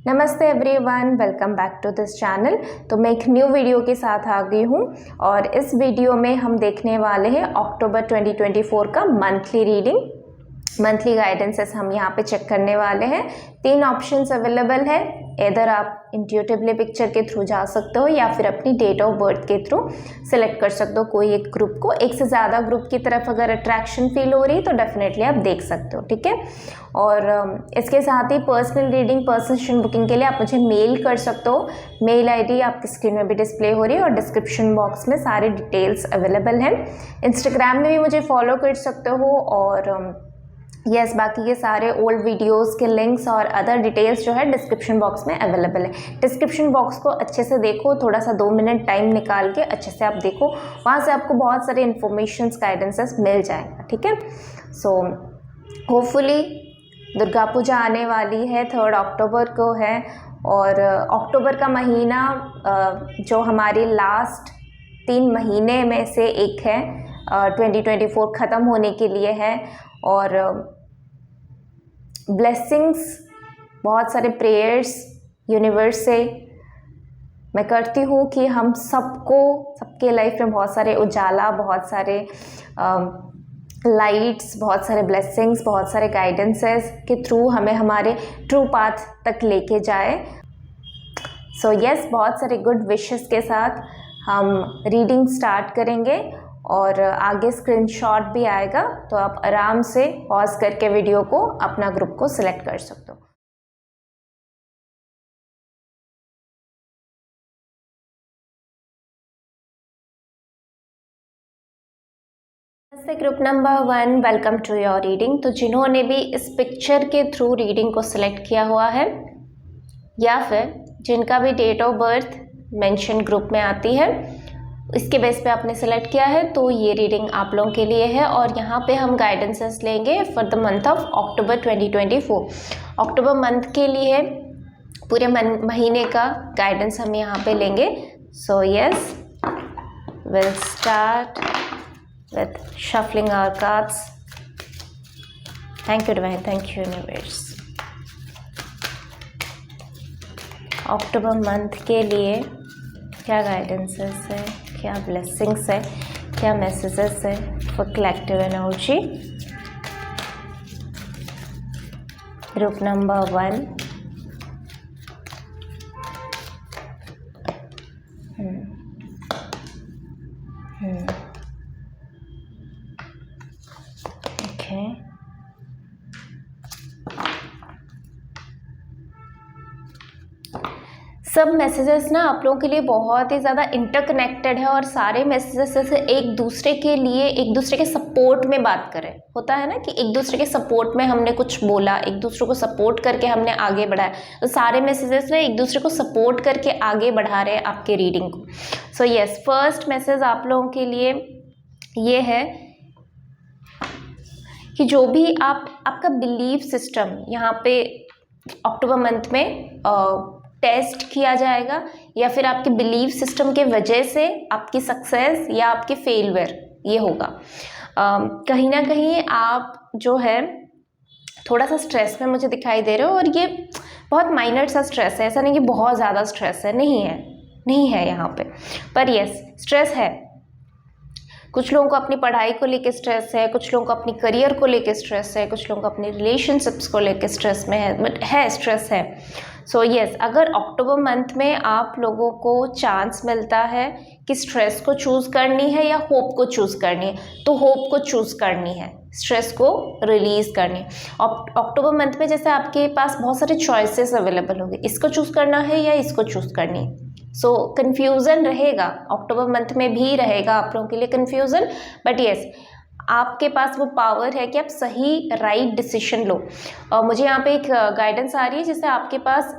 नमस्ते everyone, welcome back to this channel. तो मैं एक न्यू वीडियो के साथ आ गई हूँ और इस वीडियो में हम देखने वाले हैं अक्टूबर 2024 का मंथली रीडिंग, मंथली गाइडेंसेस हम यहाँ पे चेक करने वाले हैं। 3 ऑप्शंस अवेलेबल है, इधर आप इंट्यूटिवली पिक्चर के थ्रू जा सकते हो या फिर अपनी डेट ऑफ बर्थ के थ्रू सिलेक्ट कर सकते हो कोई एक ग्रुप को। एक से ज़्यादा ग्रुप की तरफ अगर अट्रैक्शन फील हो रही है तो डेफिनेटली आप देख सकते हो, ठीक है। और इसके साथ ही पर्सनल रीडिंग, पर्सनल बुकिंग के लिए आप मुझे मेल कर सकते हो। मेल आईडी आपकी स्क्रीन में भी डिस्प्ले हो रही है और डिस्क्रिप्शन बॉक्स में सारी डिटेल्स अवेलेबल हैं। इंस्टाग्राम में भी मुझे फॉलो कर सकते हो और यस बाकी के सारे ओल्ड वीडियोस के लिंक्स और अदर डिटेल्स जो है डिस्क्रिप्शन बॉक्स में अवेलेबल है। डिस्क्रिप्शन बॉक्स को अच्छे से देखो, थोड़ा सा 2 मिनट टाइम निकाल के अच्छे से आप देखो, वहाँ से आपको बहुत सारे इन्फॉर्मेशंस गाइडेंसेस मिल जाएगा, ठीक है। सो होपफुली दुर्गा पूजा आने वाली है, 3 अक्टूबर को है और अक्टूबर का महीना जो हमारी लास्ट 3 महीने में से एक है, 2024 ख़त्म होने के लिए है और ब्लेसिंग्स, बहुत सारे प्रेयर्स यूनिवर्स से मैं करती हूँ कि हम सबको, सबके लाइफ में बहुत सारे उजाला, बहुत सारे लाइट्स, बहुत सारे ब्लेसिंग्स, बहुत सारे गाइडेंसेस के थ्रू हमें हमारे ट्रू पाथ तक लेके जाए। सो यस, बहुत सारे गुड विशेस के साथ हम रीडिंग स्टार्ट करेंगे और आगे स्क्रीनशॉट भी आएगा, तो आप आराम से पॉज करके वीडियो को अपना ग्रुप को सिलेक्ट कर सकते हो। Group number 1, welcome to your reading. तो जिन्होंने भी इस पिक्चर के थ्रू रीडिंग को सिलेक्ट किया हुआ है या फिर जिनका भी date of birth mention group में आती है, इसके बेस पे आपने सेलेक्ट किया है, तो ये रीडिंग आप लोगों के लिए है। और यहाँ पे हम गाइडेंसेस लेंगे for the month of October 2024। October month के लिए पूरे महीने का गाइडेंस हम यहाँ पे लेंगे। सो yes, will start with shuffling our cards. Thank you divine, thank you universe। October month के लिए क्या गाइडेंसेस है, क्या ब्लेसिंग्स है, क्या मैसेजेस है for collective energy. Group number 1, सब मैसेजेस ना आप लोगों के लिए बहुत ही ज़्यादा इंटरकनेक्टेड है और सारे मैसेजेस से एक दूसरे के लिए, एक दूसरे के सपोर्ट में बात करें। होता है ना कि एक दूसरे के सपोर्ट में हमने कुछ बोला, एक दूसरे को सपोर्ट करके हमने आगे बढ़ाया, तो सारे मैसेजेस ना एक दूसरे को सपोर्ट करके आगे बढ़ा रहे हैं आपके रीडिंग को। सो यस, फर्स्ट मैसेज आप लोगों के लिए ये है कि जो भी आपका बिलीफ सिस्टम यहाँ पे अक्टूबर मंथ में टेस्ट किया जाएगा, या फिर आपके बिलीफ सिस्टम के वजह से आपकी सक्सेस या आपके फेलियर ये होगा। कहीं ना कहीं आप जो है थोड़ा सा स्ट्रेस में मुझे दिखाई दे रहे हो, और ये बहुत माइनर सा स्ट्रेस है, ऐसा नहीं कि बहुत ज़्यादा स्ट्रेस है, नहीं है यहाँ पे, पर यस स्ट्रेस है। कुछ लोगों को अपनी पढ़ाई को लेके स्ट्रेस है, कुछ लोगों को अपनी करियर को लेके स्ट्रेस है, कुछ लोगों को अपनी रिलेशनशिप्स को लेके स्ट्रेस में है, बट है स्ट्रेस है। सो यस, अगर अक्टूबर मंथ में आप लोगों को चांस मिलता है कि स्ट्रेस को चूज़ करनी है या होप को चूज़ करनी है, तो होप को चूज़ करनी है, स्ट्रेस को रिलीज़ करनी है। अक्टूबर मंथ में जैसे आपके पास बहुत सारे चॉइसेस अवेलेबल होंगे, इसको चूज़ करना है या इसको चूज़ करनी है। सो कन्फ्यूज़न रहेगा, अक्टूबर मंथ में भी रहेगा आप लोगों के लिए कन्फ्यूज़न, बट यस आपके पास वो पावर है कि आप सही राइट डिसीजन लो। मुझे यहाँ पे एक गाइडेंस आ रही है, जैसे आपके पास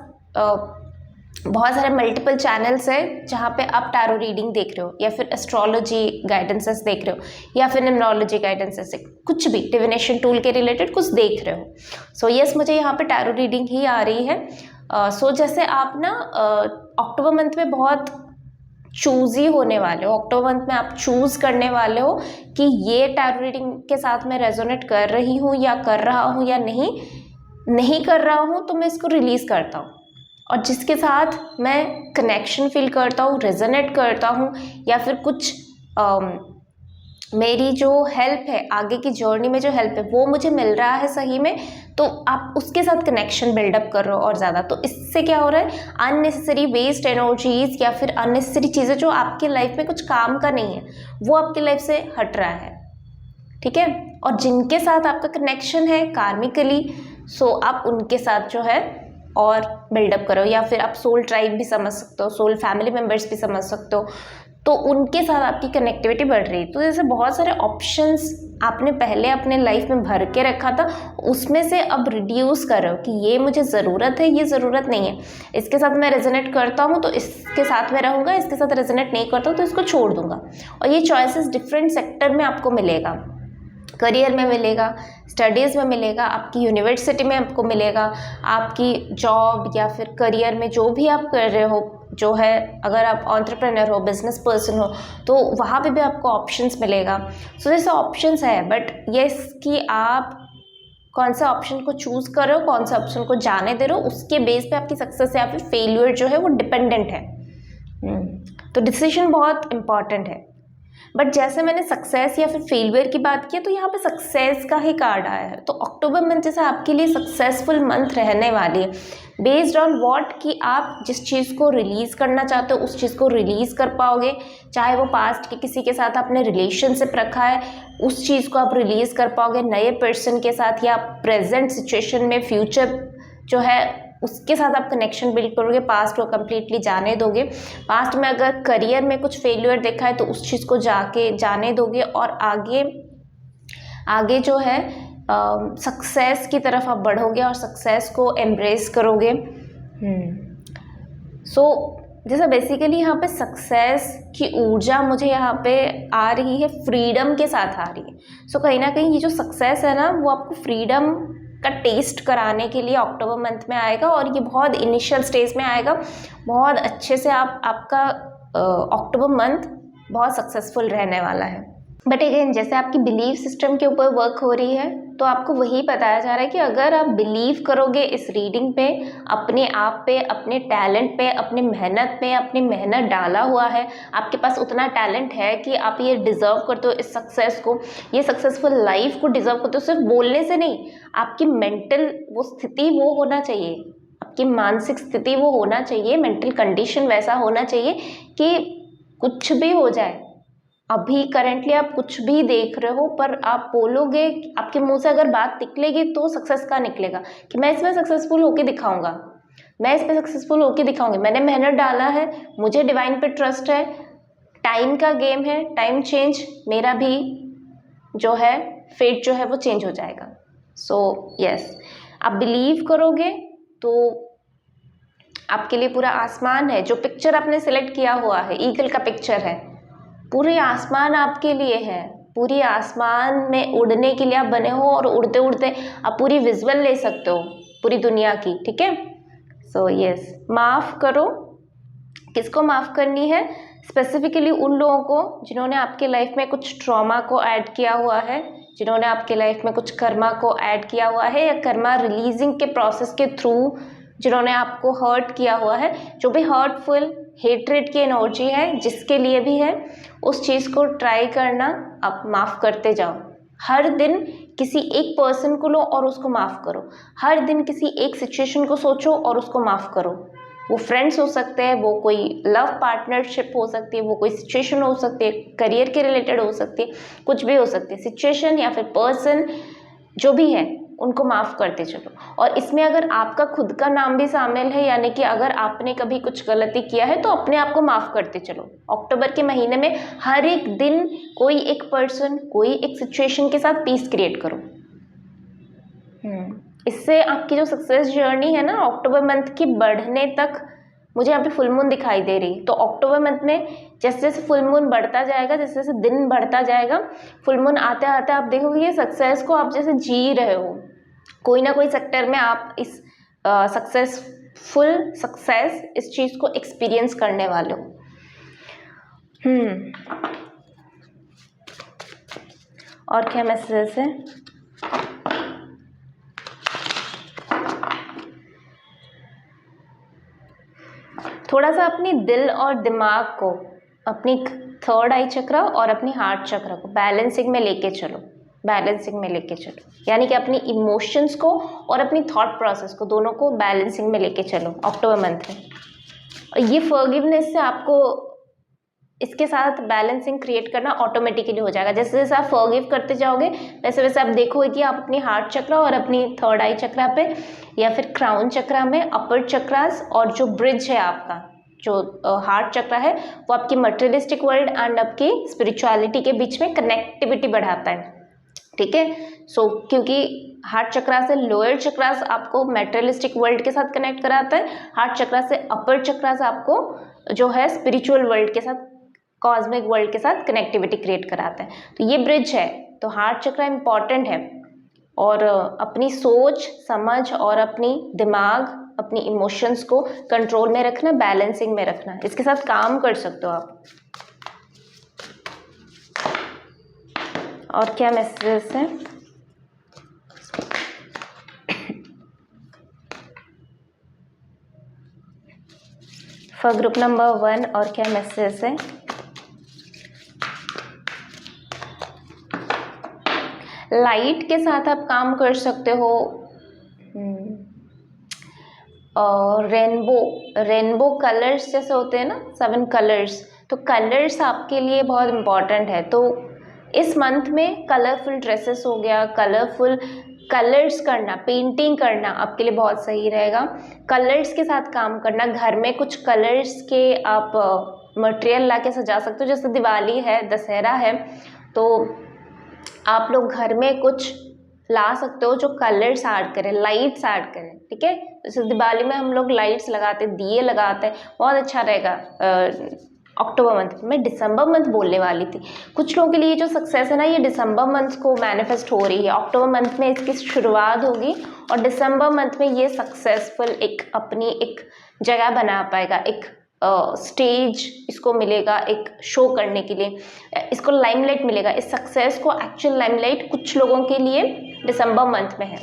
बहुत सारे मल्टीपल चैनल्स है जहाँ पे आप टैरो रीडिंग देख रहे हो, या फिर एस्ट्रोलॉजी गाइडेंसेस देख रहे हो, या फिर न्यूमरोलॉजी गाइडेंसेस, कुछ भी डिविनेशन टूल के रिलेटेड कुछ देख रहे हो। सो यस, मुझे यहाँ पे टैरो रीडिंग ही आ रही है। सो जैसे आप ना अक्टूबर मंथ में बहुत चूज़ी होने वाले हो, अक्टूबर मंथ में आप चूज़ करने वाले हो कि ये टैरो रीडिंग के साथ मैं रेजोनेट कर रही हूँ या कर रहा हूँ या नहीं कर रहा हूँ, तो मैं इसको रिलीज़ करता हूँ। और जिसके साथ मैं कनेक्शन फील करता हूँ, रेजोनेट करता हूँ, या फिर कुछ मेरी जो हेल्प है, आगे की जर्नी में जो हेल्प है वो मुझे मिल रहा है सही में, तो आप उसके साथ कनेक्शन बिल्डअप कर रहे हो और ज़्यादा। तो इससे क्या हो रहा है, अननेसेसरी वेस्ट एनर्जीज या फिर अननेसेसरी चीज़ें जो आपकी लाइफ में कुछ काम का नहीं है वो आपकी लाइफ से हट रहा है, ठीक है। और जिनके साथ आपका कनेक्शन है कार्मिकली, सो आप उनके साथ जो है और बिल्डअप करो, या फिर आप सोल ट्राइब भी समझ सकते हो, सोल फैमिली मेम्बर्स भी समझ सकते हो, तो उनके साथ आपकी कनेक्टिविटी बढ़ रही है। तो जैसे बहुत सारे ऑप्शंस आपने पहले अपने लाइफ में भर के रखा था, उसमें से अब रिड्यूस करो कि ये मुझे ज़रूरत है, ये ज़रूरत नहीं है, इसके साथ मैं रेजोनेट करता हूँ तो इसके साथ मैं रहूँगा, इसके साथ रेजोनेट नहीं करता हूँ तो इसको छोड़ दूंगा। और ये चॉइसेस डिफरेंट सेक्टर में आपको मिलेगा, करियर में मिलेगा, स्टडीज़ में मिलेगा, आपकी यूनिवर्सिटी में आपको मिलेगा, आपकी जॉब या फिर करियर में जो भी आप कर रहे हो, जो है अगर आप एंटरप्रेन्योर हो, बिजनेस पर्सन हो, तो वहाँ पे भी आपको ऑप्शंस मिलेगा। सो जैसे ऑप्शंस है, बट ये कि आप कौन सा ऑप्शन को चूज़ कर रहे हो, कौन सा ऑप्शन को जाने दे रहे हो, उसके बेस पे आपकी सक्सेस या फिर फेलियर जो है वो डिपेंडेंट है। तो डिसीजन बहुत इंपॉर्टेंट है। बट जैसे मैंने सक्सेस या फिर फेलियर की बात की, तो यहाँ पे सक्सेस का ही कार्ड आया है। तो अक्टूबर मंथ जैसे आपके लिए सक्सेसफुल मंथ रहने वाली है, बेस्ड ऑन व्हाट कि आप जिस चीज़ को रिलीज़ करना चाहते हो उस चीज़ को रिलीज़ कर पाओगे, चाहे वो पास्ट के किसी के साथ आपने रिलेशनशिप रखा है उस चीज़ को आप रिलीज़ कर पाओगे नए पर्सन के साथ, या प्रेजेंट सिचुएशन में फ्यूचर जो है उसके साथ आप कनेक्शन बिल्ड करोगे, पास्ट को कम्प्लीटली जाने दोगे। पास्ट में अगर करियर में कुछ फेलियर देखा है तो उस चीज़ को जाने दोगे और आगे जो है सक्सेस की तरफ आप बढ़ोगे और सक्सेस को एम्ब्रेस करोगे। सो जैसा बेसिकली यहाँ पे सक्सेस की ऊर्जा मुझे यहाँ पे आ रही है, फ्रीडम के साथ आ रही है। सो कहीं ना कहीं ये जो सक्सेस है ना वो आपको फ्रीडम का टेस्ट कराने के लिए अक्टूबर मंथ में आएगा, और ये बहुत इनिशियल स्टेज में आएगा। बहुत अच्छे से आपका अक्टूबर मंथ बहुत सक्सेसफुल रहने वाला है। बट अगेन जैसे आपकी बिलीफ सिस्टम के ऊपर वर्क हो रही है, तो आपको वही बताया जा रहा है कि अगर आप बिलीव करोगे इस रीडिंग पे, अपने आप पे, अपने टैलेंट पे, अपनी मेहनत पे, अपनी मेहनत डाला हुआ है, आपके पास उतना टैलेंट है कि आप ये डिज़र्व करते हो इस सक्सेस को, ये सक्सेसफुल लाइफ को डिज़र्व करते हो। सिर्फ बोलने से नहीं, आपकी मेंटल वो स्थिति वो होना चाहिए, आपकी मानसिक स्थिति वो होना चाहिए, मेंटल कंडीशन वैसा होना चाहिए कि कुछ भी हो जाए, अभी करेंटली आप कुछ भी देख रहे हो पर आप बोलोगे, आपके मुंह से अगर बात निकलेगी तो सक्सेस का निकलेगा कि मैं इसमें सक्सेसफुल होके दिखाऊंगा, मैं इस पे सक्सेसफुल होके दिखाऊंगी, मैंने मेहनत डाला है, मुझे डिवाइन पे ट्रस्ट है, टाइम का गेम है, टाइम चेंज, मेरा भी जो है फेट जो है वो चेंज हो जाएगा। सो यस, आप बिलीव करोगे तो आपके लिए पूरा आसमान है। जो पिक्चर आपने सिलेक्ट किया हुआ है, ईगल का पिक्चर है, पूरे आसमान आपके लिए है, पूरी आसमान में उड़ने के लिए आप बने हो, और उड़ते उड़ते आप पूरी विजुअल ले सकते हो पूरी दुनिया की, ठीक है। सो यस, माफ़ करो। किसको माफ़ करनी है? स्पेसिफिकली उन लोगों को जिन्होंने आपके लाइफ में कुछ ट्रॉमा को ऐड किया हुआ है, जिन्होंने आपके लाइफ में कुछ कर्मा को ऐड किया हुआ है, या कर्मा रिलीजिंग के प्रोसेस के थ्रू जिन्होंने आपको हर्ट किया हुआ है, जो भी हर्टफुल हेट्रेड की एनर्जी है जिसके लिए भी है, उस चीज़ को ट्राई करना, आप माफ़ करते जाओ। हर दिन किसी एक पर्सन को लो और उसको माफ़ करो, हर दिन किसी एक सिचुएशन को सोचो और उसको माफ़ करो। वो फ्रेंड्स हो सकते हैं, वो कोई लव पार्टनरशिप हो सकती है, वो कोई सिचुएशन हो सकती है, करियर के रिलेटेड हो सकती है, कुछ भी हो सकती है, सिचुएशन या फिर पर्सन जो भी है उनको माफ़ करते चलो। और इसमें अगर आपका खुद का नाम भी शामिल है, यानी कि अगर आपने कभी कुछ गलती किया है तो अपने आप को माफ़ करते चलो। अक्टूबर के महीने में हर एक दिन कोई एक पर्सन, कोई एक सिचुएशन के साथ पीस क्रिएट करो। इससे आपकी जो सक्सेस जर्नी है ना अक्टूबर मंथ की बढ़ने तक, मुझे यहाँ पे फुल मून दिखाई दे रही, तो अक्टूबर मंथ में जैसे जैसे फुल मून बढ़ता जाएगा, जैसे जैसे दिन बढ़ता जाएगा, फुल मून आते आते आप देखोगे ये सक्सेस को आप जैसे जी रहे हो, कोई ना कोई सेक्टर में आप इस सक्सेस इस चीज़ को एक्सपीरियंस करने वाले हो। और क्या मैसेजेस है? थोड़ा सा अपनी दिल और दिमाग को, अपनी थर्ड आई चक्रा और अपनी हार्ट चक्रा को बैलेंसिंग में लेके चलो, बैलेंसिंग में लेके चलो, यानी कि अपनी इमोशंस को और अपनी थॉट प्रोसेस को, दोनों को बैलेंसिंग में लेके चलो अक्टूबर मंथ में। और ये फॉरगिवनेस से आपको इसके साथ बैलेंसिंग क्रिएट करना ऑटोमेटिकली हो जाएगा। जैसे जैसे आप फॉरगिव करते जाओगे वैसे वैसे आप देखोगे कि आप अपनी हार्ट चक्रा और अपनी थर्ड आई चक्रा पे या फिर क्राउन चक्रा में, अपर चक्रास और जो ब्रिज है आपका, जो हार्ट चक्रा है, वो आपकी मटेरियलिस्टिक वर्ल्ड एंड आपकी स्पिरिचुअलिटी के बीच में कनेक्टिविटी बढ़ाता है। ठीक है, सो क्योंकि हार्ट चक्रा से लोअर चक्रास आपको मेटेरियलिस्टिक वर्ल्ड के साथ कनेक्ट कराता है, हार्ट चक्रा से अपर चक्रास आपको जो है स्पिरिचुअल वर्ल्ड के साथ, कॉस्मिक वर्ल्ड के साथ कनेक्टिविटी क्रिएट कराता है। तो ये ब्रिज है, तो हार्ट चक्रा इम्पॉर्टेंट है। और अपनी सोच समझ और अपनी दिमाग, अपनी इमोशंस को कंट्रोल में रखना, बैलेंसिंग में रखना, इसके साथ काम कर सकते हो आप। और क्या मैसेजेस हैं? फॉर ग्रुप नंबर 1 और क्या मैसेजेस है? लाइट के साथ आप काम कर सकते हो। और रेनबो कलर्स जैसे होते हैं ना, 7 कलर्स, तो कलर्स आपके लिए बहुत इम्पॉर्टेंट है। तो इस मंथ में कलरफुल ड्रेसेस हो गया, कलरफुल कलर्स करना, पेंटिंग करना आपके लिए बहुत सही रहेगा। कलर्स के साथ काम करना, घर में कुछ कलर्स के आप मटेरियल ला के सजा सकते हो। जैसे दिवाली है, दशहरा है, तो आप लोग घर में कुछ ला सकते हो जो कलर्स ऐड करें, लाइट्स ऐड करें। ठीक है, जैसे दिवाली में हम लोग लाइट्स लगाते हैं, दिए लगाते हैं, बहुत अच्छा रहेगा। अक्टूबर मंथ में, दिसंबर मंथ बोलने वाली थी, कुछ लोगों के लिए जो सक्सेस है ना, ये दिसंबर मंथ को मैनिफेस्ट हो रही है। अक्टूबर मंथ में इसकी शुरुआत होगी और दिसंबर मंथ में ये सक्सेसफुल एक अपनी एक जगह बना पाएगा, एक स्टेज इसको मिलेगा एक शो करने के लिए, इसको लाइमलाइट मिलेगा। इस सक्सेस को एक्चुअल लाइमलाइट कुछ लोगों के लिए दिसंबर मंथ में है,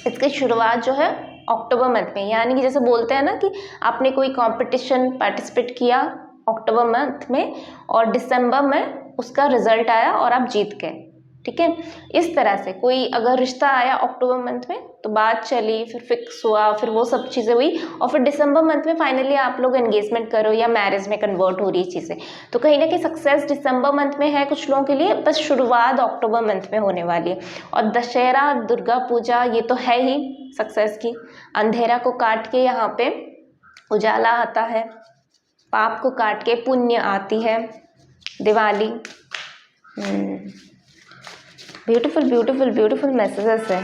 इसकी शुरुआत जो है अक्टूबर मंथ में। यानी कि जैसे बोलते हैं ना कि आपने कोई कंपटीशन पार्टिसिपेट किया अक्टूबर मंथ में और दिसंबर में उसका रिजल्ट आया और आप जीत गए। ठीक है, इस तरह से कोई अगर रिश्ता आया अक्टूबर मंथ में तो बात चली, फिर फिक्स हुआ, फिर वो सब चीज़ें हुई और फिर दिसंबर मंथ में फाइनली आप लोग एंगेजमेंट करो या मैरिज में कन्वर्ट हो रही चीज़ें। तो कहीं ना कहीं सक्सेस दिसंबर मंथ में है कुछ लोगों के लिए, बस शुरुआत अक्टूबर मंथ में होने वाली है। और दशहरा, दुर्गा पूजा, ये तो है ही सक्सेस की। अंधेरा को काट के यहाँ पे उजाला आता है, पाप को काट के पुण्य आती है Diwali. Beautiful beautiful beautiful messages है।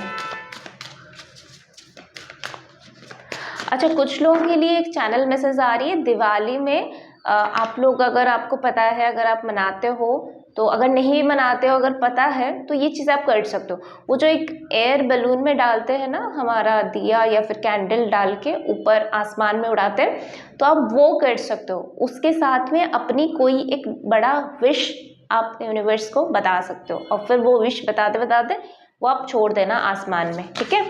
अच्छा, कुछ लोगों के लिए एक चैनल मैसेज आ रही है, दिवाली में आप लोग, अगर आपको पता है, अगर आप मनाते हो तो, अगर नहीं मनाते हो, अगर पता है तो ये चीज़ आप कर सकते हो। वो जो एक एयर बैलून में डालते हैं ना, हमारा दिया या फिर कैंडल डाल के ऊपर आसमान में उड़ाते हैं, तो आप वो कर सकते हो। उसके साथ में अपनी कोई एक बड़ा विश आप यूनिवर्स को बता सकते हो और फिर वो विश बताते बताते वो आप छोड़ देना आसमान में। ठीक है,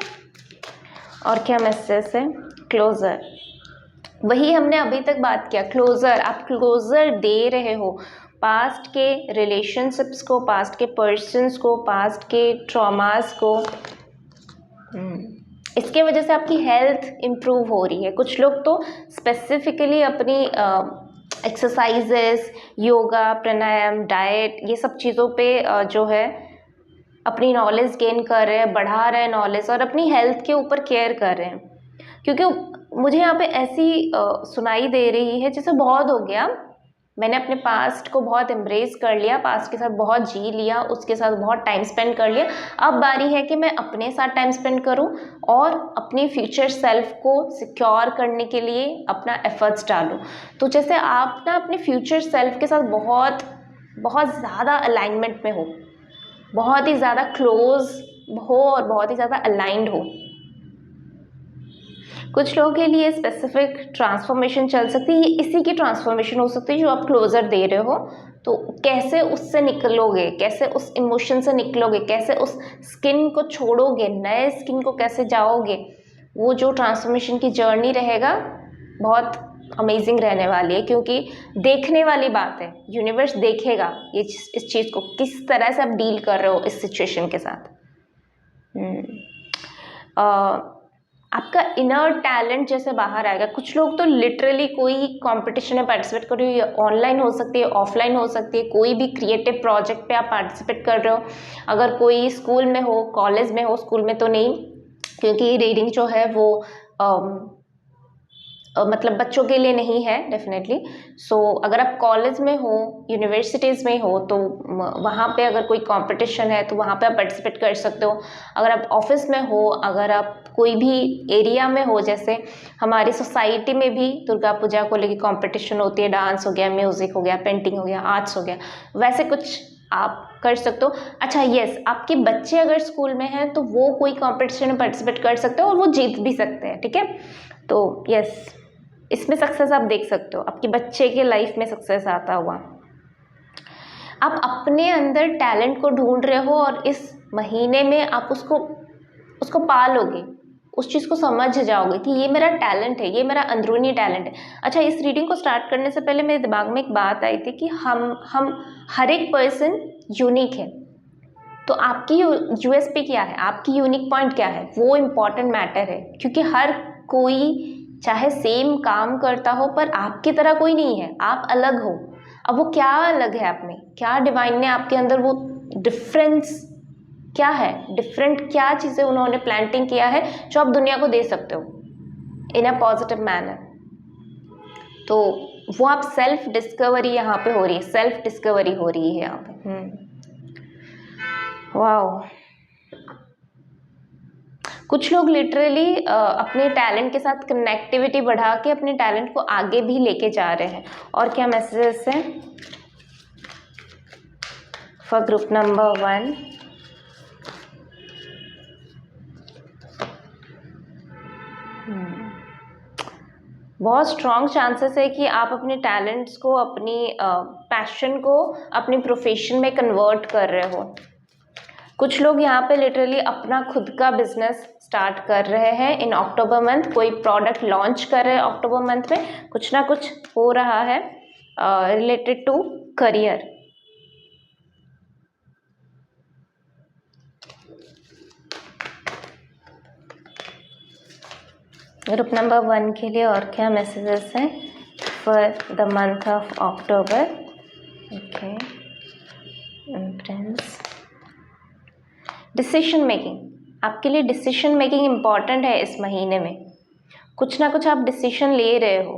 और क्या मैसेज है? क्लोजर, वही हमने अभी तक बात किया, क्लोजर। आप क्लोजर दे रहे हो पास्ट के रिलेशनशिप्स को, पास्ट के पर्सन्स को, पास्ट के ट्रॉमास को। इसके वजह से आपकी हेल्थ इम्प्रूव हो रही है। कुछ लोग तो स्पेसिफिकली अपनी एक्सरसाइजेस, योगा, प्राणायाम, डाइट, ये सब चीज़ों पे जो है अपनी नॉलेज गेन कर रहे हैं, बढ़ा रहे हैं नॉलेज और अपनी हेल्थ के ऊपर केयर कर रहे हैं। क्योंकि मुझे यहाँ पे ऐसी सुनाई दे रही है जैसे बहुत हो गया, मैंने अपने पास्ट को बहुत एम्ब्रेस कर लिया, पास्ट के साथ बहुत जी लिया, उसके साथ बहुत टाइम स्पेंड कर लिया। अब बारी है कि मैं अपने साथ टाइम स्पेंड करूं और अपनी फ्यूचर सेल्फ को सिक्योर करने के लिए अपना एफर्ट्स डालूं। तो जैसे आप ना अपने फ्यूचर सेल्फ के साथ बहुत बहुत ज़्यादा अलाइनमेंट में हो, बहुत ही ज़्यादा क्लोज हो और बहुत ही ज़्यादा अलाइंड हो। कुछ लोगों के लिए स्पेसिफिक ट्रांसफॉर्मेशन चल सकती है, इसी की ट्रांसफॉर्मेशन हो सकती है जो आप क्लोजर दे रहे हो। तो कैसे उससे निकलोगे, कैसे उस इमोशन से निकलोगे, कैसे उस स्किन को छोड़ोगे, नए स्किन को कैसे जाओगे, वो जो ट्रांसफॉर्मेशन की जर्नी रहेगा बहुत अमेजिंग रहने वाली है, क्योंकि देखने वाली बात है, यूनिवर्स देखेगा ये इस चीज़ को किस तरह से आप डील कर रहे हो इस सिचुएशन के साथ। आपका इनर टैलेंट जैसे बाहर आएगा। कुछ लोग तो लिटरली कोई कंपटीशन में पार्टिसिपेट कर रहे हो, ये ऑनलाइन हो सकती है, ऑफलाइन हो सकती है, कोई भी क्रिएटिव प्रोजेक्ट पे आप पार्टिसिपेट कर रहे हो। अगर कोई स्कूल में हो, कॉलेज में हो, स्कूल में तो नहीं, क्योंकि रीडिंग जो है वो मतलब बच्चों के लिए नहीं है डेफिनेटली। सो अगर आप कॉलेज में हो, यूनिवर्सिटीज़ में हो, तो वहाँ पे अगर कोई कंपटीशन है तो वहाँ पे आप पार्टिसिपेट कर सकते हो। अगर आप ऑफिस में हो, अगर आप कोई भी एरिया में हो, जैसे हमारी सोसाइटी में भी दुर्गा पूजा को लेकर कंपटीशन होती है, डांस हो गया, म्यूज़िक हो गया, पेंटिंग हो गया, आर्ट्स हो गया, वैसे कुछ आप कर सकते हो। अच्छा यस, आपके बच्चे अगर स्कूल में हैं तो वो कोई कंपटीशन में पार्टिसिपेट कर सकते हो और वो जीत भी सकते हैं, ठीक है। तो यस, इसमें सक्सेस आप देख सकते हो, आपके बच्चे के लाइफ में सक्सेस आता हुआ। आप अपने अंदर टैलेंट को ढूंढ रहे हो और इस महीने में आप उसको पालोगे, उस चीज़ को समझ जाओगे कि ये मेरा टैलेंट है, ये मेरा अंदरूनी टैलेंट है। अच्छा, इस रीडिंग को स्टार्ट करने से पहले मेरे दिमाग में एक बात आई थी कि हम हर एक पर्सन यूनिक है। तो आपकी यूएसपी क्या है, आपकी यूनिक पॉइंट क्या है, वो इम्पॉर्टेंट मैटर है। क्योंकि हर कोई चाहे सेम काम करता हो, पर आपकी तरह कोई नहीं है, आप अलग हो। अब वो क्या अलग है आप में, क्या डिवाइन ने आपके अंदर वो डिफरेंस क्या है, डिफरेंट क्या चीज़ें उन्होंने प्लांटिंग किया है जो आप दुनिया को दे सकते हो इन अ पॉजिटिव मैनर। तो वो आप सेल्फ डिस्कवरी यहाँ पे हो रही है, सेल्फ डिस्कवरी हो रही है यहाँ पे। वाओ, कुछ लोग लिटरली अपने टैलेंट के साथ कनेक्टिविटी बढ़ा के अपने टैलेंट को आगे भी लेके जा रहे हैं। और क्या मैसेजेस हैं फॉर ग्रुप नंबर 1? बहुत स्ट्रॉन्ग चांसेस है कि आप अपने टैलेंट्स को, अपनी पैशन को अपनी प्रोफेशन में कन्वर्ट कर रहे हो। कुछ लोग यहाँ पे लिटरली अपना खुद का बिजनेस स्टार्ट कर रहे हैं इन अक्टूबर मंथ, कोई प्रोडक्ट लॉन्च कर रहे हैं अक्टूबर मंथ में, कुछ ना कुछ हो रहा है related to career. Group number 1 के लिए और क्या मैसेजेस हैं for the month of October? Okay, friends, decision making, आपके लिए डिसीजन मेकिंग इम्पॉर्टेंट है इस महीने में। कुछ ना कुछ आप डिसीजन ले रहे हो।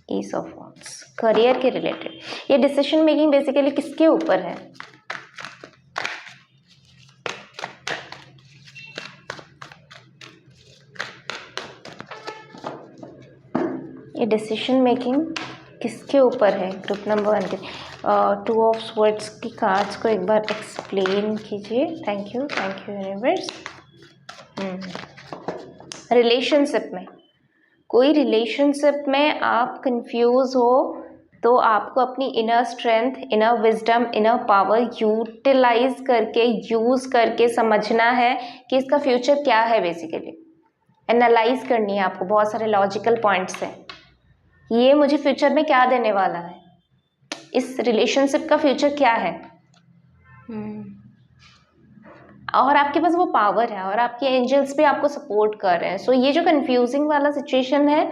ईस ऑफ वॉन्ड्स, करियर के रिलेटेड। ये डिसीजन मेकिंग बेसिकली किसके ऊपर है? ये डिसीजन मेकिंग किसके ऊपर है ग्रुप नंबर 1 के? 2 ऑफ स्वर्ड्स की कार्ड्स को एक बार एक्सप्लेन कीजिए। Thank you universe. रिलेशनशिप में, कोई रिलेशनशिप में आप कंफ्यूज हो तो आपको अपनी inner strength, inner wisdom, inner power utilise करके, यूज़ करके समझना है कि इसका फ्यूचर क्या है। बेसिकली एनालाइज करनी है आपको, बहुत सारे लॉजिकल पॉइंट्स हैं। ये मुझे फ्यूचर में क्या देने वाला है, इस रिलेशनशिप का फ्यूचर क्या है। और आपके पास वो पावर है और आपके एंजल्स भी आपको सपोर्ट कर रहे हैं। सो ये जो कंफ्यूजिंग वाला सिचुएशन है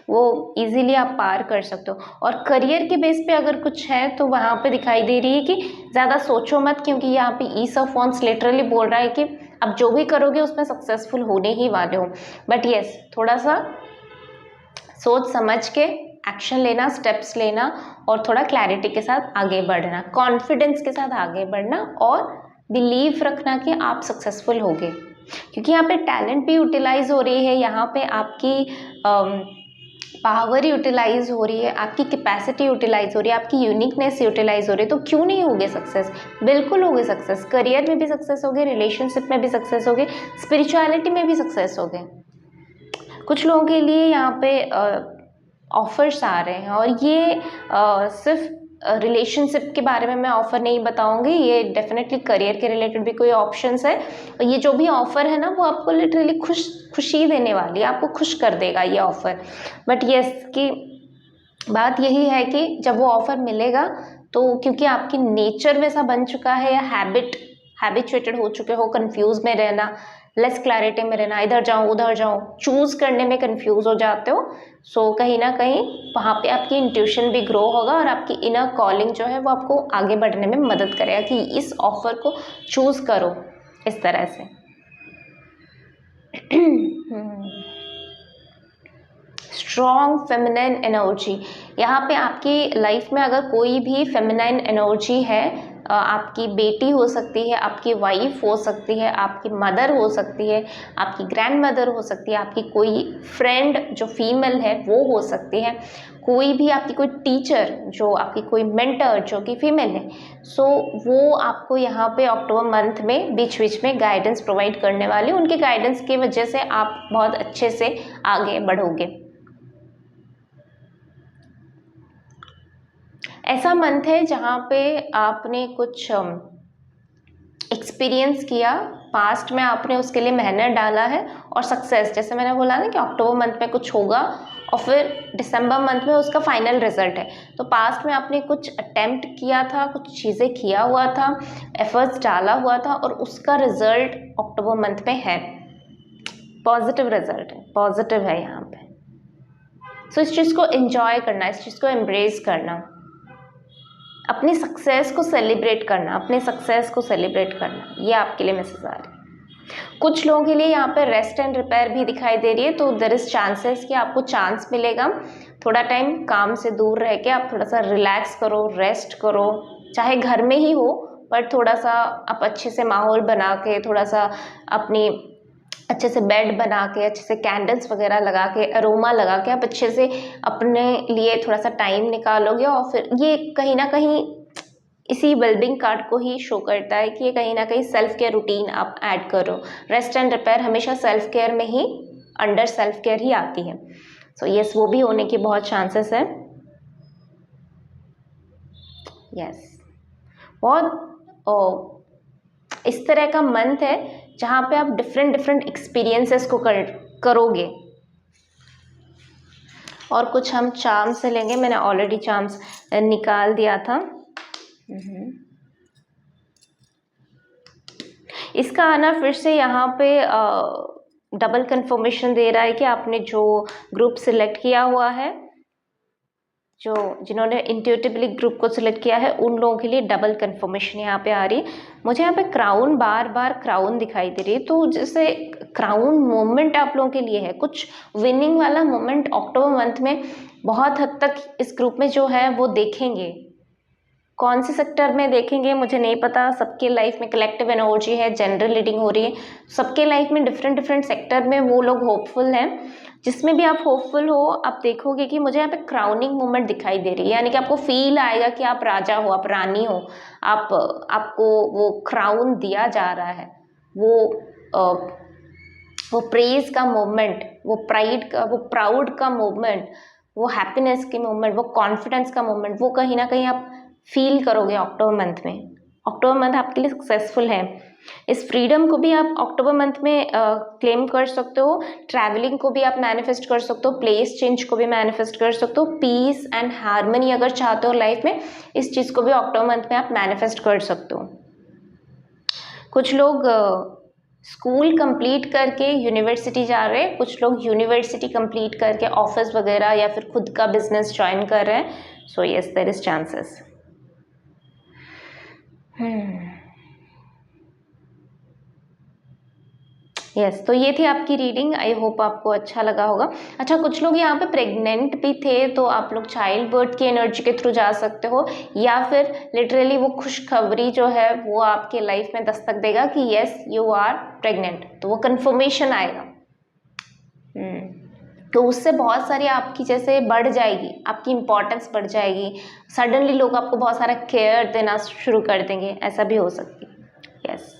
वो इजीली आप पार कर सकते हो। और करियर के बेस पे अगर कुछ है तो वहाँ पे दिखाई दे रही है कि ज़्यादा सोचो मत, क्योंकि यहाँ पे ईस ऑफ वॉन्ड्स लिटरली बोल रहा है कि आप जो भी करोगे उसमें सक्सेसफुल होने ही वाले हो। बट येस, थोड़ा सा सोच समझ के एक्शन लेना, स्टेप्स लेना और थोड़ा क्लैरिटी के साथ आगे बढ़ना, कॉन्फिडेंस के साथ आगे बढ़ना और बिलीव रखना कि आप सक्सेसफुल होगे। क्योंकि यहाँ पे टैलेंट भी यूटिलाइज हो रही है, यहाँ पे आपकी पावर यूटिलाइज हो रही है, आपकी कैपेसिटी यूटिलाइज हो रही है, आपकी यूनिकनेस यूटिलाइज हो रही है। तो क्यों नहीं होगे सक्सेस? बिल्कुल होगे सक्सेस। करियर में भी सक्सेस होगे, रिलेशनशिप में भी सक्सेस होगे, स्पिरिचुअलिटी में भी सक्सेस होगे। कुछ लोगों के लिए यहाँ पे ऑफर्स आ रहे हैं और ये सिर्फ रिलेशनशिप के बारे में मैं ऑफ़र नहीं बताऊंगी, ये डेफिनेटली करियर के रिलेटेड भी कोई ऑप्शंस है। और ये जो भी ऑफ़र है ना वो आपको लिटरली खुशी देने वाली है, आपको खुश कर देगा ये ऑफ़र। बट यस की बात यही है कि जब वो ऑफ़र मिलेगा तो क्योंकि आपकी नेचर वैसा बन चुका है या हैबिचुएटेड हो चुके हो कंफ्यूज में रहना, लेस क्लैरिटी में रहना, इधर जाऊँ उधर जाऊँ, चूज़ करने में कंफ्यूज हो जाते हो। सो कहीं ना कहीं वहाँ पे आपकी इंट्यूशन भी ग्रो होगा और आपकी इनर कॉलिंग जो है वो आपको आगे बढ़ने में मदद करेगा कि इस ऑफ़र को चूज़ करो इस तरह से। स्ट्रॉन्ग फेमिनाइन एनर्जी, यहाँ पे आपकी लाइफ में अगर कोई भी फेमिनाइन एनर्जी है, आपकी बेटी हो सकती है, आपकी वाइफ हो सकती है, आपकी मदर हो सकती है, आपकी ग्रैंड मदर हो सकती है, आपकी कोई फ्रेंड जो फीमेल है वो हो सकती है, कोई भी आपकी कोई टीचर जो आपकी कोई मेंटर जो कि फीमेल है, सो वो आपको यहाँ पे अक्टूबर मंथ में बीच बीच में गाइडेंस प्रोवाइड करने वाली। उनके गाइडेंस की वजह से आप बहुत अच्छे से आगे बढ़ोगे। ऐसा मंथ है जहाँ पे आपने कुछ एक्सपीरियंस किया, पास्ट में आपने उसके लिए मेहनत डाला है और सक्सेस, जैसे मैंने बोला ना कि अक्टूबर मंथ में कुछ होगा और फिर दिसंबर मंथ में उसका फाइनल रिजल्ट है। तो पास्ट में आपने कुछ अटेम्प्ट किया था, कुछ चीज़ें किया हुआ था, एफर्ट्स डाला हुआ था और उसका रिजल्ट अक्टूबर मंथ में है, पॉजिटिव रिजल्ट है, पॉजिटिव है यहाँ पे। सो इस चीज़ को एंजॉय करना, इस चीज़ को एम्ब्रेस करना, अपनी सक्सेस को सेलिब्रेट करना, अपने सक्सेस को सेलिब्रेट करना, ये आपके लिए मैसेज आ रही है। कुछ लोगों के लिए यहाँ पे रेस्ट एंड रिपेयर भी दिखाई दे रही है, तो देयर इज चांसेस कि आपको चांस मिलेगा थोड़ा टाइम काम से दूर रह के आप थोड़ा सा रिलैक्स करो, रेस्ट करो, चाहे घर में ही हो, पर थोड़ा सा आप अच्छे से माहौल बना के, थोड़ा सा अपनी अच्छे से बेड बना के, अच्छे से कैंडल्स वगैरह लगा के, अरोमा लगा के आप अच्छे से अपने लिए थोड़ा सा टाइम निकालोगे। और फिर ये कहीं ना कहीं इसी वेलबिंग कार्ड को ही शो करता है कि ये कहीं ना कहीं सेल्फ केयर रूटीन आप ऐड करो। रेस्ट एंड रिपेयर हमेशा सेल्फ केयर में ही, अंडर सेल्फ केयर ही आती है। सो यस, वो भी होने की बहुत चांसेस है। यस, बहुत इस तरह का मंथ है जहाँ पे आप डिफरेंट एक्सपीरियंसेस को करोगे। और कुछ हम चार्म्स से लेंगे, मैंने ऑलरेडी चार्म्स निकाल दिया था। इसका आना फिर से यहाँ पे डबल कंफर्मेशन दे रहा है कि आपने जो ग्रुप सिलेक्ट किया हुआ है, जिन्होंने इंट्यूटिवली ग्रुप को सिलेक्ट किया है, उन लोगों के लिए डबल कंफर्मेशन यहाँ पे आ रही है। मुझे यहाँ पे क्राउन, बार बार क्राउन दिखाई दे रही है, तो जैसे क्राउन मोमेंट आप लोगों के लिए है, कुछ विनिंग वाला मोमेंट अक्टूबर मंथ में बहुत हद तक इस ग्रुप में जो है वो देखेंगे। कौन से सेक्टर में देखेंगे मुझे नहीं पता, सबके लाइफ में कलेक्टिव एनर्जी है, जनरल रीडिंग हो रही है, सबके लाइफ में डिफरेंट सेक्टर में वो लोग होपफुल हैं। जिसमें भी आप होपफुल हो, आप देखोगे कि मुझे यहाँ पे क्राउनिंग मोमेंट दिखाई दे रही है, यानी कि आपको फील आएगा कि आप राजा हो, आप रानी हो, आपको वो क्राउन दिया जा रहा है। वो प्रेज का मोमेंट, वो प्राइड का, वो प्राउड का मोमेंट, वो हैप्पीनेस की मोमेंट, वो कॉन्फिडेंस का मोमेंट, वो कहीं ना कहीं आप फील करोगे अक्टूबर मंथ में। अक्टूबर मंथ आपके लिए सक्सेसफुल है। इस फ्रीडम को भी आप अक्टूबर मंथ में क्लेम कर सकते हो, ट्रैवलिंग को भी आप मैनिफेस्ट कर सकते हो, प्लेस चेंज को भी मैनिफेस्ट कर सकते हो, पीस एंड हार्मनी अगर चाहते हो लाइफ में, इस चीज़ को भी अक्टूबर मंथ में आप मैनिफेस्ट कर सकते हो। कुछ लोग स्कूल कंप्लीट करके यूनिवर्सिटी जा रहे हैं, कुछ लोग यूनिवर्सिटी कंप्लीट करके ऑफिस वगैरह या फिर खुद का बिजनेस ज्वाइन कर रहे हैं। So yes, there is chances. Yes, तो ये थी आपकी रीडिंग। आई होप आपको अच्छा लगा होगा। अच्छा, कुछ लोग यहाँ पे प्रेग्नेंट भी थे, तो आप लोग चाइल्ड बर्थ की एनर्जी के थ्रू जा सकते हो, या फिर लिटरली वो खुशखबरी जो है वो आपके लाइफ में दस्तक देगा कि यस यू आर प्रेग्नेंट, तो वो कंफर्मेशन आएगा। तो उससे बहुत सारी आपकी जैसे बढ़ जाएगी, आपकी इम्पोर्टेंस बढ़ जाएगी, सडनली लोग आपको बहुत सारा केयर देना शुरू कर देंगे, ऐसा भी हो सकती है। यस,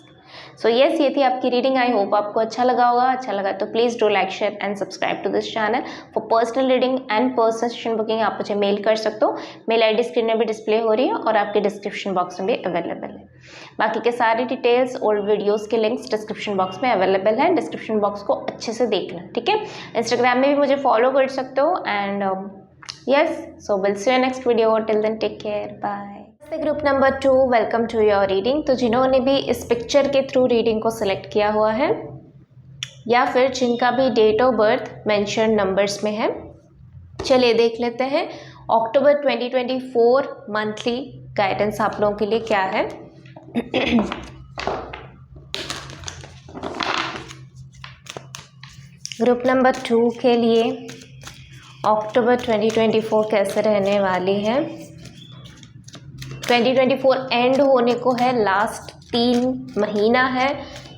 सो यस, ये थी आपकी रीडिंग। आई होप आपको अच्छा लगा होगा। अच्छा लगा तो please do like, share and subscribe to this channel. For personal reading and personal session booking आप मुझे मेल कर सकते हो। मेल ID स्क्रीन में भी डिस्प्ले हो रही है और आपके डिस्क्रिप्शन बॉक्स में भी अवेलेबल है। बाकी के सारे डिटेल्स और वीडियोज़ के लिंक्स डिस्क्रिप्शन बॉक्स में अवेलेबल है। डिस्क्रिप्शन बॉक्स को अच्छे से देखना, ठीक है। इंस्टाग्राम में भी मुझे फॉलो कर सकते हो। And yes, so we'll see you next video. Till then, take care. Bye. Group number 2, welcome to your reading. तो जिन्होंने भी इस पिक्चर के थ्रू रीडिंग को सिलेक्ट किया हुआ है या फिर जिनका भी date of birth mention numbers में है, चलिए देख लेते हैं अक्टूबर 2024 मंथली गाइडेंस आप लोगों के लिए क्या है। ग्रुप नंबर 2 के लिए अक्टूबर 2024 कैसे रहने वाली है। 2024 एंड होने को है, लास्ट 3 महीना है।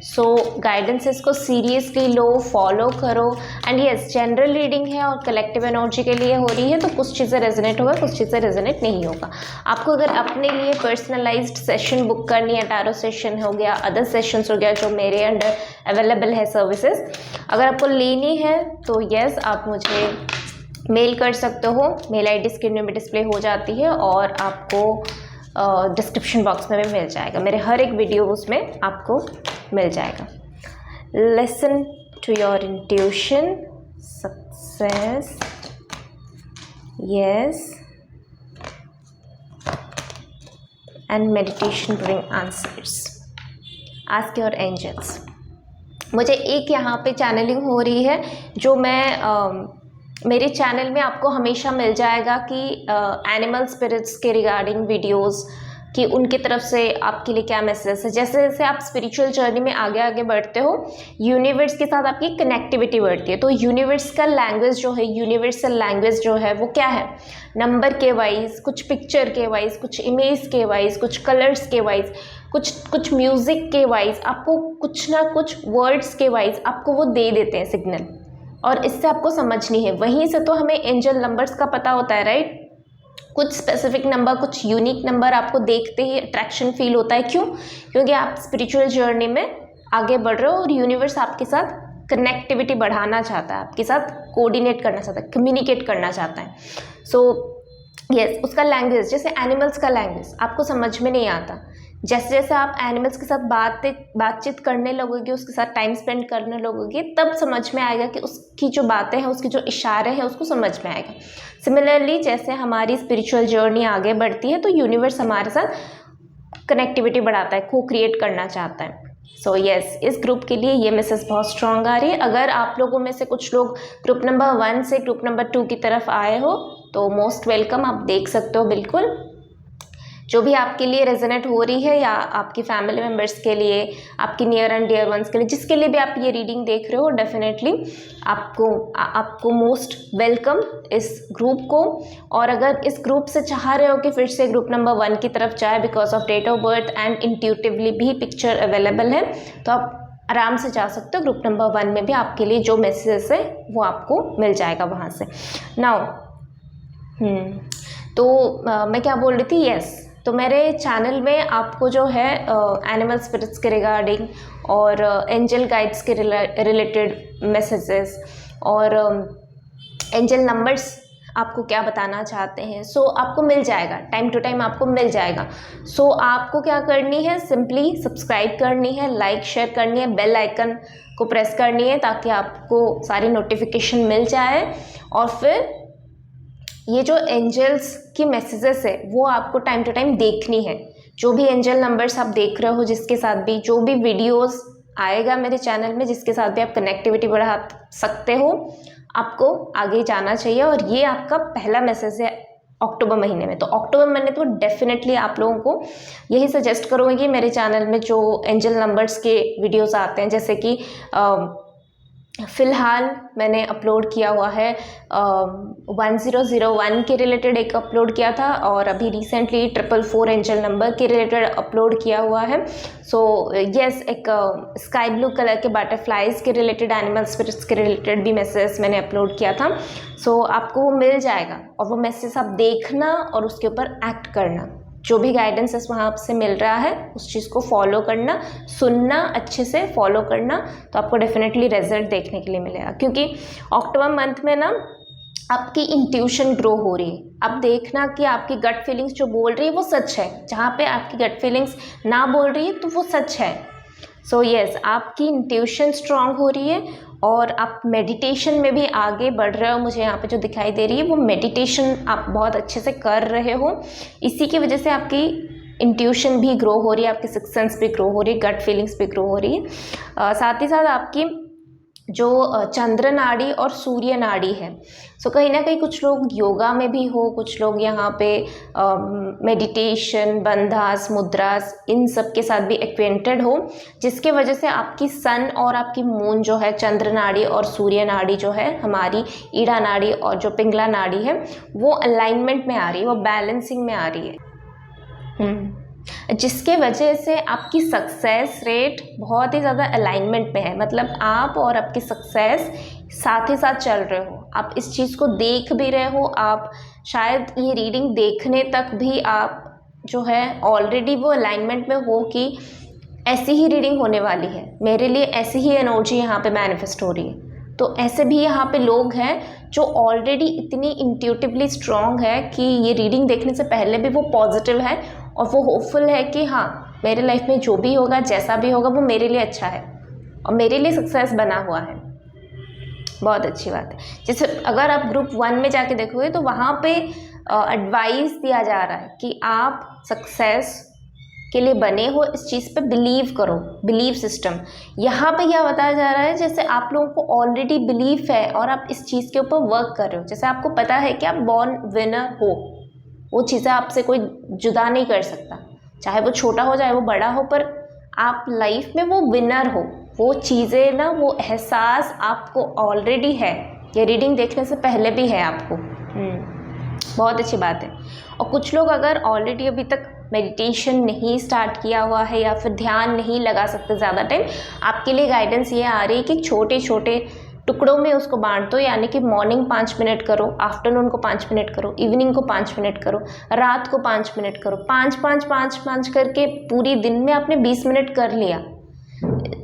सो गाइडेंसेस को सीरियसली लो, फॉलो करो। एंड यस, जनरल रीडिंग है और कलेक्टिव एनर्जी के लिए हो रही है, तो कुछ चीज़ें रेजोनेट होगा, कुछ चीज़ें रेजोनेट नहीं होगा। आपको अगर अपने लिए पर्सनलाइज्ड सेशन बुक करनी है, टैरो सेशन हो गया, अदर सेशंस हो गया जो मेरे अंडर अवेलेबल है सर्विसेज, अगर आपको लेनी है तो यस, आप मुझे मेल कर सकते हो। मेल ID स्क्रीन में भी डिस्प्ले हो जाती है और आपको डिस्क्रिप्शन बॉक्स में भी मिल जाएगा। मेरे हर एक वीडियो उसमें आपको मिल जाएगा। Listen to your intuition, success, yes, and meditation bring answers, ask your angels. मुझे एक यहाँ पे चैनलिंग हो रही है जो मैं मेरे चैनल में आपको हमेशा मिल जाएगा कि एनिमल स्पिरिट्स के रिगार्डिंग वीडियोस कि उनकी तरफ से आपके लिए क्या मैसेज है। जैसे जैसे आप स्पिरिचुअल जर्नी में आगे आगे बढ़ते हो, यूनिवर्स के साथ आपकी कनेक्टिविटी बढ़ती है। तो यूनिवर्स का लैंग्वेज जो है, यूनिवर्सल लैंग्वेज जो है वो क्या है, नंबर के वाइज, कुछ पिक्चर के वाइज, कुछ इमेज के वाइज, कुछ कलर्स के वाइज, कुछ म्यूज़िक के वाइज, आपको कुछ ना कुछ वर्ड्स के वाइज आपको वो दे देते हैं सिग्नल, और इससे आपको समझनी है। वहीं से तो हमें एंजल नंबर्स का पता होता है, राइट। कुछ स्पेसिफिक नंबर, कुछ यूनिक नंबर आपको देखते ही अट्रैक्शन फील होता है। क्यों? क्योंकि आप स्पिरिचुअल जर्नी में आगे बढ़ रहे हो और यूनिवर्स आपके साथ कनेक्टिविटी बढ़ाना चाहता है, आपके साथ कोऑर्डिनेट करना चाहता है, कम्युनिकेट करना चाहता है। सो यस, उसका लैंग्वेज, जैसे एनिमल्स का लैंग्वेज आपको समझ में नहीं आता, जैसे जैसे आप एनिमल्स के साथ बातचीत करने लगोगे, उसके साथ टाइम स्पेंड करने लगोगे, तब समझ में आएगा कि उसकी जो बातें हैं, उसके जो इशारे हैं, उसको समझ में आएगा। सिमिलरली जैसे हमारी स्पिरिचुअल जर्नी आगे बढ़ती है तो यूनिवर्स हमारे साथ कनेक्टिविटी बढ़ाता है, को क्रिएट करना चाहता है। सो यस, इस ग्रुप के लिए ये मैसेज बहुत स्ट्रॉन्ग आ रही है। अगर आप लोगों में से कुछ लोग ग्रुप नंबर 1 से ग्रुप नंबर 2 की तरफ आए हो तो मोस्ट वेलकम, आप देख सकते हो। बिल्कुल जो भी आपके लिए रेजोनेट हो रही है, या आपकी फैमिली मेम्बर्स के लिए, आपकी नियर एंड डियर वंस के लिए, जिसके लिए भी आप ये रीडिंग देख रहे हो, डेफिनेटली आपको मोस्ट वेलकम इस ग्रुप को। और अगर इस ग्रुप से चाह रहे हो कि फिर से ग्रुप नंबर 1 की तरफ जाए, because of date of birth and intuitively भी पिक्चर अवेलेबल है, तो आप आराम से जा सकते हो। ग्रुप नंबर 1 में भी आपके लिए जो मैसेजेस है वो आपको मिल जाएगा वहाँ से। नाउ तो मैं क्या बोल रही थी, यस, तो मेरे चैनल में आपको जो है एनिमल स्पिरिट्स के रिगार्डिंग और एंजल गाइड्स के रिलेटेड मैसेजेस और एंजल नंबर्स आपको क्या बताना चाहते हैं, सो आपको मिल जाएगा, टाइम टू टाइम आपको मिल जाएगा। सो आपको क्या करनी है, सिंपली सब्सक्राइब करनी है, लाइक शेयर करनी है, बेल आइकन को प्रेस करनी है ताकि आपको सारी नोटिफिकेशन मिल जाए। और फिर ये जो एंजल्स की मैसेजेस है वो आपको टाइम टू टाइम देखनी है। जो भी एंजल नंबर्स आप देख रहे हो, जिसके साथ भी जो भी वीडियोस आएगा मेरे चैनल में, जिसके साथ भी आप कनेक्टिविटी बढ़ा सकते हो, आपको आगे जाना चाहिए। और ये आपका पहला मैसेज है अक्टूबर महीने में। तो अक्टूबर महीने तो डेफिनेटली आप लोगों को यही सजेस्ट करूँगी कि मेरे चैनल में जो एंजल नंबर्स के वीडियोस आते हैं, जैसे कि फ़िलहाल मैंने अपलोड किया हुआ है 1001 के रिलेटेड एक अपलोड किया था, और अभी रिसेंटली 444 एंजल नंबर के रिलेटेड अपलोड किया हुआ है। सो यस, एक स्काई ब्लू कलर के बटरफ्लाइज के रिलेटेड, एनिमल स्पिरिट्स के रिलेटेड भी मैसेज मैंने अपलोड किया था। सो आपको वो मिल जाएगा और वो मैसेज आप देखना और उसके ऊपर एक्ट करना, जो भी गाइडेंसेस वहाँ से मिल रहा है उस चीज़ को फॉलो करना, सुनना, अच्छे से फॉलो करना, तो आपको डेफिनेटली रिजल्ट देखने के लिए मिलेगा। क्योंकि अक्टूबर मंथ में ना आपकी इंट्यूशन ग्रो हो रही है। अब देखना कि आपकी गट फीलिंग्स जो बोल रही है वो सच है, जहाँ पे आपकी गट फीलिंग्स ना बोल रही है तो वो सच है। सो यस, आपकी इंट्यूशन स्ट्रांग हो रही है और आप मेडिटेशन में भी आगे बढ़ रहे हो। मुझे यहाँ पे जो दिखाई दे रही है वो मेडिटेशन आप बहुत अच्छे से कर रहे हो। इसी की वजह से आपकी इंट्यूशन भी ग्रो हो रही है, आपकी सिक्स्थ सेंस भी ग्रो हो रही है, गट फीलिंग्स भी ग्रो हो रही है। साथ ही साथ आपकी जो चंद्र नाड़ी और सूर्य नाड़ी है, सो कहीं ना कहीं कुछ लोग योगा में भी हो, कुछ लोग यहाँ पे मेडिटेशन, बंधास, मुद्रास, इन सब के साथ भी एक्वेंटेड हो, जिसके वजह से आपकी सन और आपकी मून जो है, चंद्र नाड़ी और सूर्य नाड़ी जो है, हमारी ईड़ा नाड़ी और जो पिंगला नाड़ी है, वो अलाइनमेंट में आ रही है, वो बैलेंसिंग में आ रही है। जिसके वजह से आपकी सक्सेस रेट बहुत ही ज़्यादा अलाइनमेंट में है। मतलब आप और आपकी सक्सेस साथ ही साथ चल रहे हो, आप इस चीज़ को देख भी रहे हो। आप शायद ये रीडिंग देखने तक भी आप जो है ऑलरेडी वो अलाइनमेंट में हो कि ऐसी ही रीडिंग होने वाली है, मेरे लिए ऐसी ही एनर्जी यहाँ पे मैनिफेस्ट हो रही है। तो ऐसे भी यहाँ पे लोग हैं जो ऑलरेडी इतनी इंट्यूटिवली स्ट्रॉन्ग है कि ये रीडिंग देखने से पहले भी वो पॉजिटिव है और वो होपफुल है कि हाँ, मेरे लाइफ में जो भी होगा, जैसा भी होगा, वो मेरे लिए अच्छा है और मेरे लिए सक्सेस बना हुआ है। बहुत अच्छी बात है। जैसे अगर आप ग्रुप 1 में जाके देखोगे तो वहाँ पे एडवाइस दिया जा रहा है कि आप सक्सेस के लिए बने हो, इस चीज़ पे बिलीव करो, बिलीव सिस्टम। यहाँ पे क्या बताया जा रहा है, जैसे आप लोगों को ऑलरेडी बिलीफ है और आप इस चीज़ के ऊपर वर्क कर रहे हो, जैसे आपको पता है कि आप बॉर्न विनर हो, वो चीज़ें आपसे कोई जुदा नहीं कर सकता, चाहे वो छोटा हो चाहे वो बड़ा हो, पर आप लाइफ में वो विनर हो। वो चीज़ें ना, वो एहसास आपको ऑलरेडी है, ये रीडिंग देखने से पहले भी है आपको। बहुत अच्छी बात है। और कुछ लोग अगर ऑलरेडी अभी तक मेडिटेशन नहीं स्टार्ट किया हुआ है या फिर ध्यान नहीं लगा सकते ज़्यादा टाइम, आपके लिए गाइडेंस ये आ रही है कि छोटे छोटे टुकड़ों में उसको बांट दो। यानी कि मॉर्निंग 5 मिनट करो, आफ्टरनून को 5 मिनट करो, इवनिंग को 5 मिनट करो, रात को 5 मिनट करो। 5-5-5-5 करके पूरी दिन में आपने 20 मिनट कर लिया।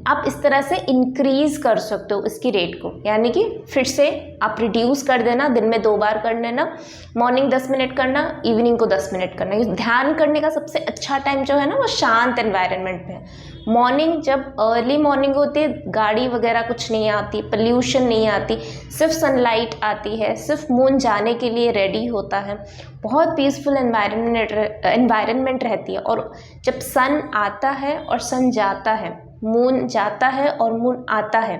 आप इस तरह से इंक्रीज कर सकते हो इसकी रेट को, यानी कि फिर से आप रिड्यूस कर देना, दिन में 2 बार कर लेना। मॉर्निंग 10 मिनट करना, इवनिंग को 10 मिनट करना। ध्यान करने का सबसे अच्छा टाइम जो है ना, वो शांत एनवायरनमेंट में है। मॉर्निंग जब अर्ली मॉर्निंग होती है, गाड़ी वगैरह कुछ नहीं आती, पोल्यूशन नहीं आती, सिर्फ सनलाइट आती है, सिर्फ मून जाने के लिए रेडी होता है, बहुत पीसफुल एनवायरनमेंट रहती है। और जब सन आता है और सन जाता है, मून जाता है और मून आता है,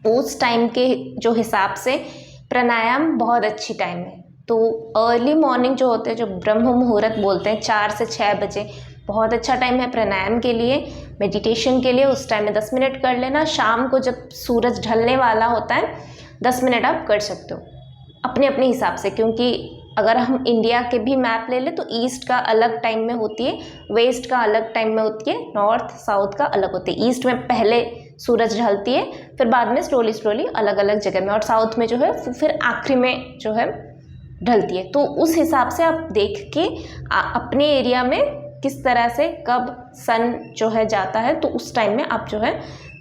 उस टाइम के जो हिसाब से प्राणायाम बहुत अच्छी टाइम है। तो अर्ली मॉर्निंग जो होते हैं, जो ब्रह्म मुहूर्त बोलते हैं, 4 से 6 बजे बहुत अच्छा टाइम है प्राणायाम के लिए, मेडिटेशन के लिए। उस टाइम में 10 मिनट कर लेना। शाम को जब सूरज ढलने वाला होता है 10 मिनट आप कर सकते हो अपने अपने हिसाब से। क्योंकि अगर हम इंडिया के भी मैप ले लें तो ईस्ट का अलग टाइम में होती है, वेस्ट का अलग टाइम में होती है, नॉर्थ साउथ का अलग होती है। ईस्ट में पहले सूरज ढलती है, फिर बाद में स्लोली अलग अलग जगह में, और साउथ में जो है फिर आखिरी में जो है ढलती है। तो उस हिसाब से आप देख के अपने एरिया में किस तरह से कब सन जो है जाता है, तो उस टाइम में आप जो है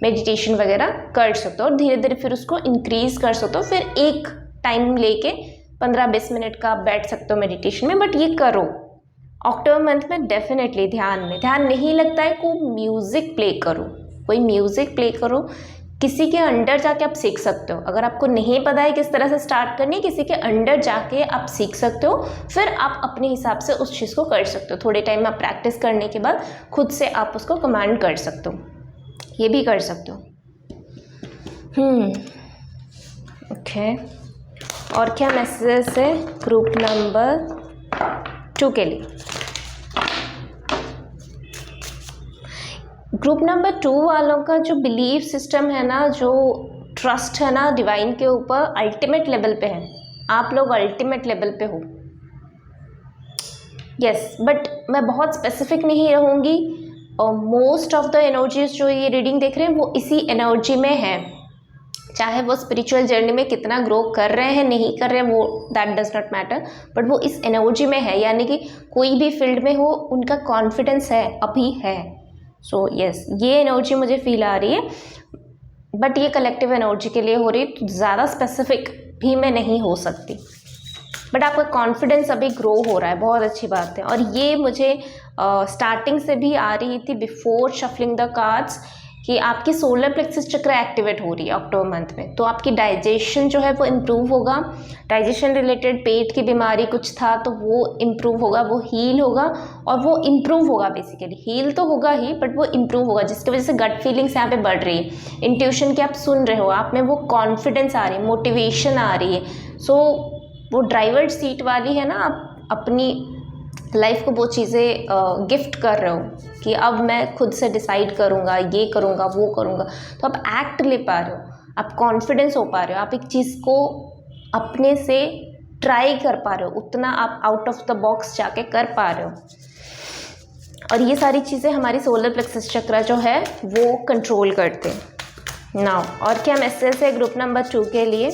मेडिटेशन वगैरह कर सकते हो और धीरे धीरे फिर उसको इंक्रीज कर सकते हो। फिर एक टाइम लेके 15-20 मिनट का आप बैठ सकते हो मेडिटेशन में, बट ये करो अक्टूबर मंथ में डेफिनेटली। ध्यान नहीं लगता है, को म्यूज़िक प्ले करो, कोई म्यूज़िक प्ले करो, किसी के अंडर जाके आप सीख सकते हो। अगर आपको नहीं पता है किस तरह से स्टार्ट करनी है, किसी के अंडर जाके आप सीख सकते हो, फिर आप अपने हिसाब से उस चीज़ को कर सकते हो। थोड़े टाइम आप प्रैक्टिस करने के बाद खुद से आप उसको कमांड कर सकते हो, ये भी कर सकते हो। ओके, और क्या मैसेजेस है ग्रुप नंबर 2 के लिए? ग्रुप नंबर 2 वालों का जो बिलीफ सिस्टम है ना, जो ट्रस्ट है ना डिवाइन के ऊपर, अल्टीमेट लेवल पे है। आप लोग अल्टीमेट लेवल पे हो, यस। बट मैं बहुत स्पेसिफिक नहीं रहूँगी, और मोस्ट ऑफ द एनर्जीज जो ये रीडिंग देख रहे हैं वो इसी एनर्जी में है। चाहे वो स्पिरिचुअल जर्नी में कितना ग्रो कर रहे हैं नहीं कर रहे हैं, वो that does not matter, but वो इस एनर्जी में है, यानी कि कोई भी फील्ड में हो उनका कॉन्फिडेंस है, अभी है। सो यस, ये एनर्जी मुझे फील आ रही है, बट ये कलेक्टिव एनर्जी के लिए हो रही है, तो ज़्यादा स्पेसिफिक भी मैं नहीं हो सकती, बट आपका कॉन्फिडेंस अभी ग्रो हो रहा है, बहुत अच्छी बात है। और ये मुझे स्टार्टिंग से भी आ रही थी बिफोर शफलिंग द कार्ड्स कि आपकी सोलर प्लेक्सस चक्र एक्टिवेट हो रही है अक्टूबर मंथ में, तो आपकी डाइजेशन जो है वो इम्प्रूव होगा। डाइजेशन रिलेटेड पेट की बीमारी कुछ था तो वो इम्प्रूव होगा, वो हील होगा, और वो इम्प्रूव होगा, बेसिकली हील तो होगा ही बट वो इम्प्रूव होगा, जिसकी वजह से गट फीलिंग्स यहाँ पे बढ़ रही है, इंट्यूशन की आप सुन रहे हो, आप में वो कॉन्फिडेंस आ रही है, मोटिवेशन आ रही है। सो वो ड्राइवर सीट वाली है ना, आप अपनी लाइफ को वो चीज़ें गिफ्ट कर रहे हो कि अब मैं खुद से डिसाइड करूँगा, ये करूँगा, वो करूँगा, तो आप एक्ट ले पा रहे हो, आप कॉन्फिडेंस हो पा रहे हो, आप एक चीज़ को अपने से ट्राई कर पा रहे हो, उतना आप आउट ऑफ द बॉक्स जाके कर पा रहे हो। और ये सारी चीज़ें हमारी सोलर प्लेक्सस चक्र जो है वो कंट्रोल करते हैं। नाउ और क्या मैसेज है ग्रुप नंबर 2 के लिए?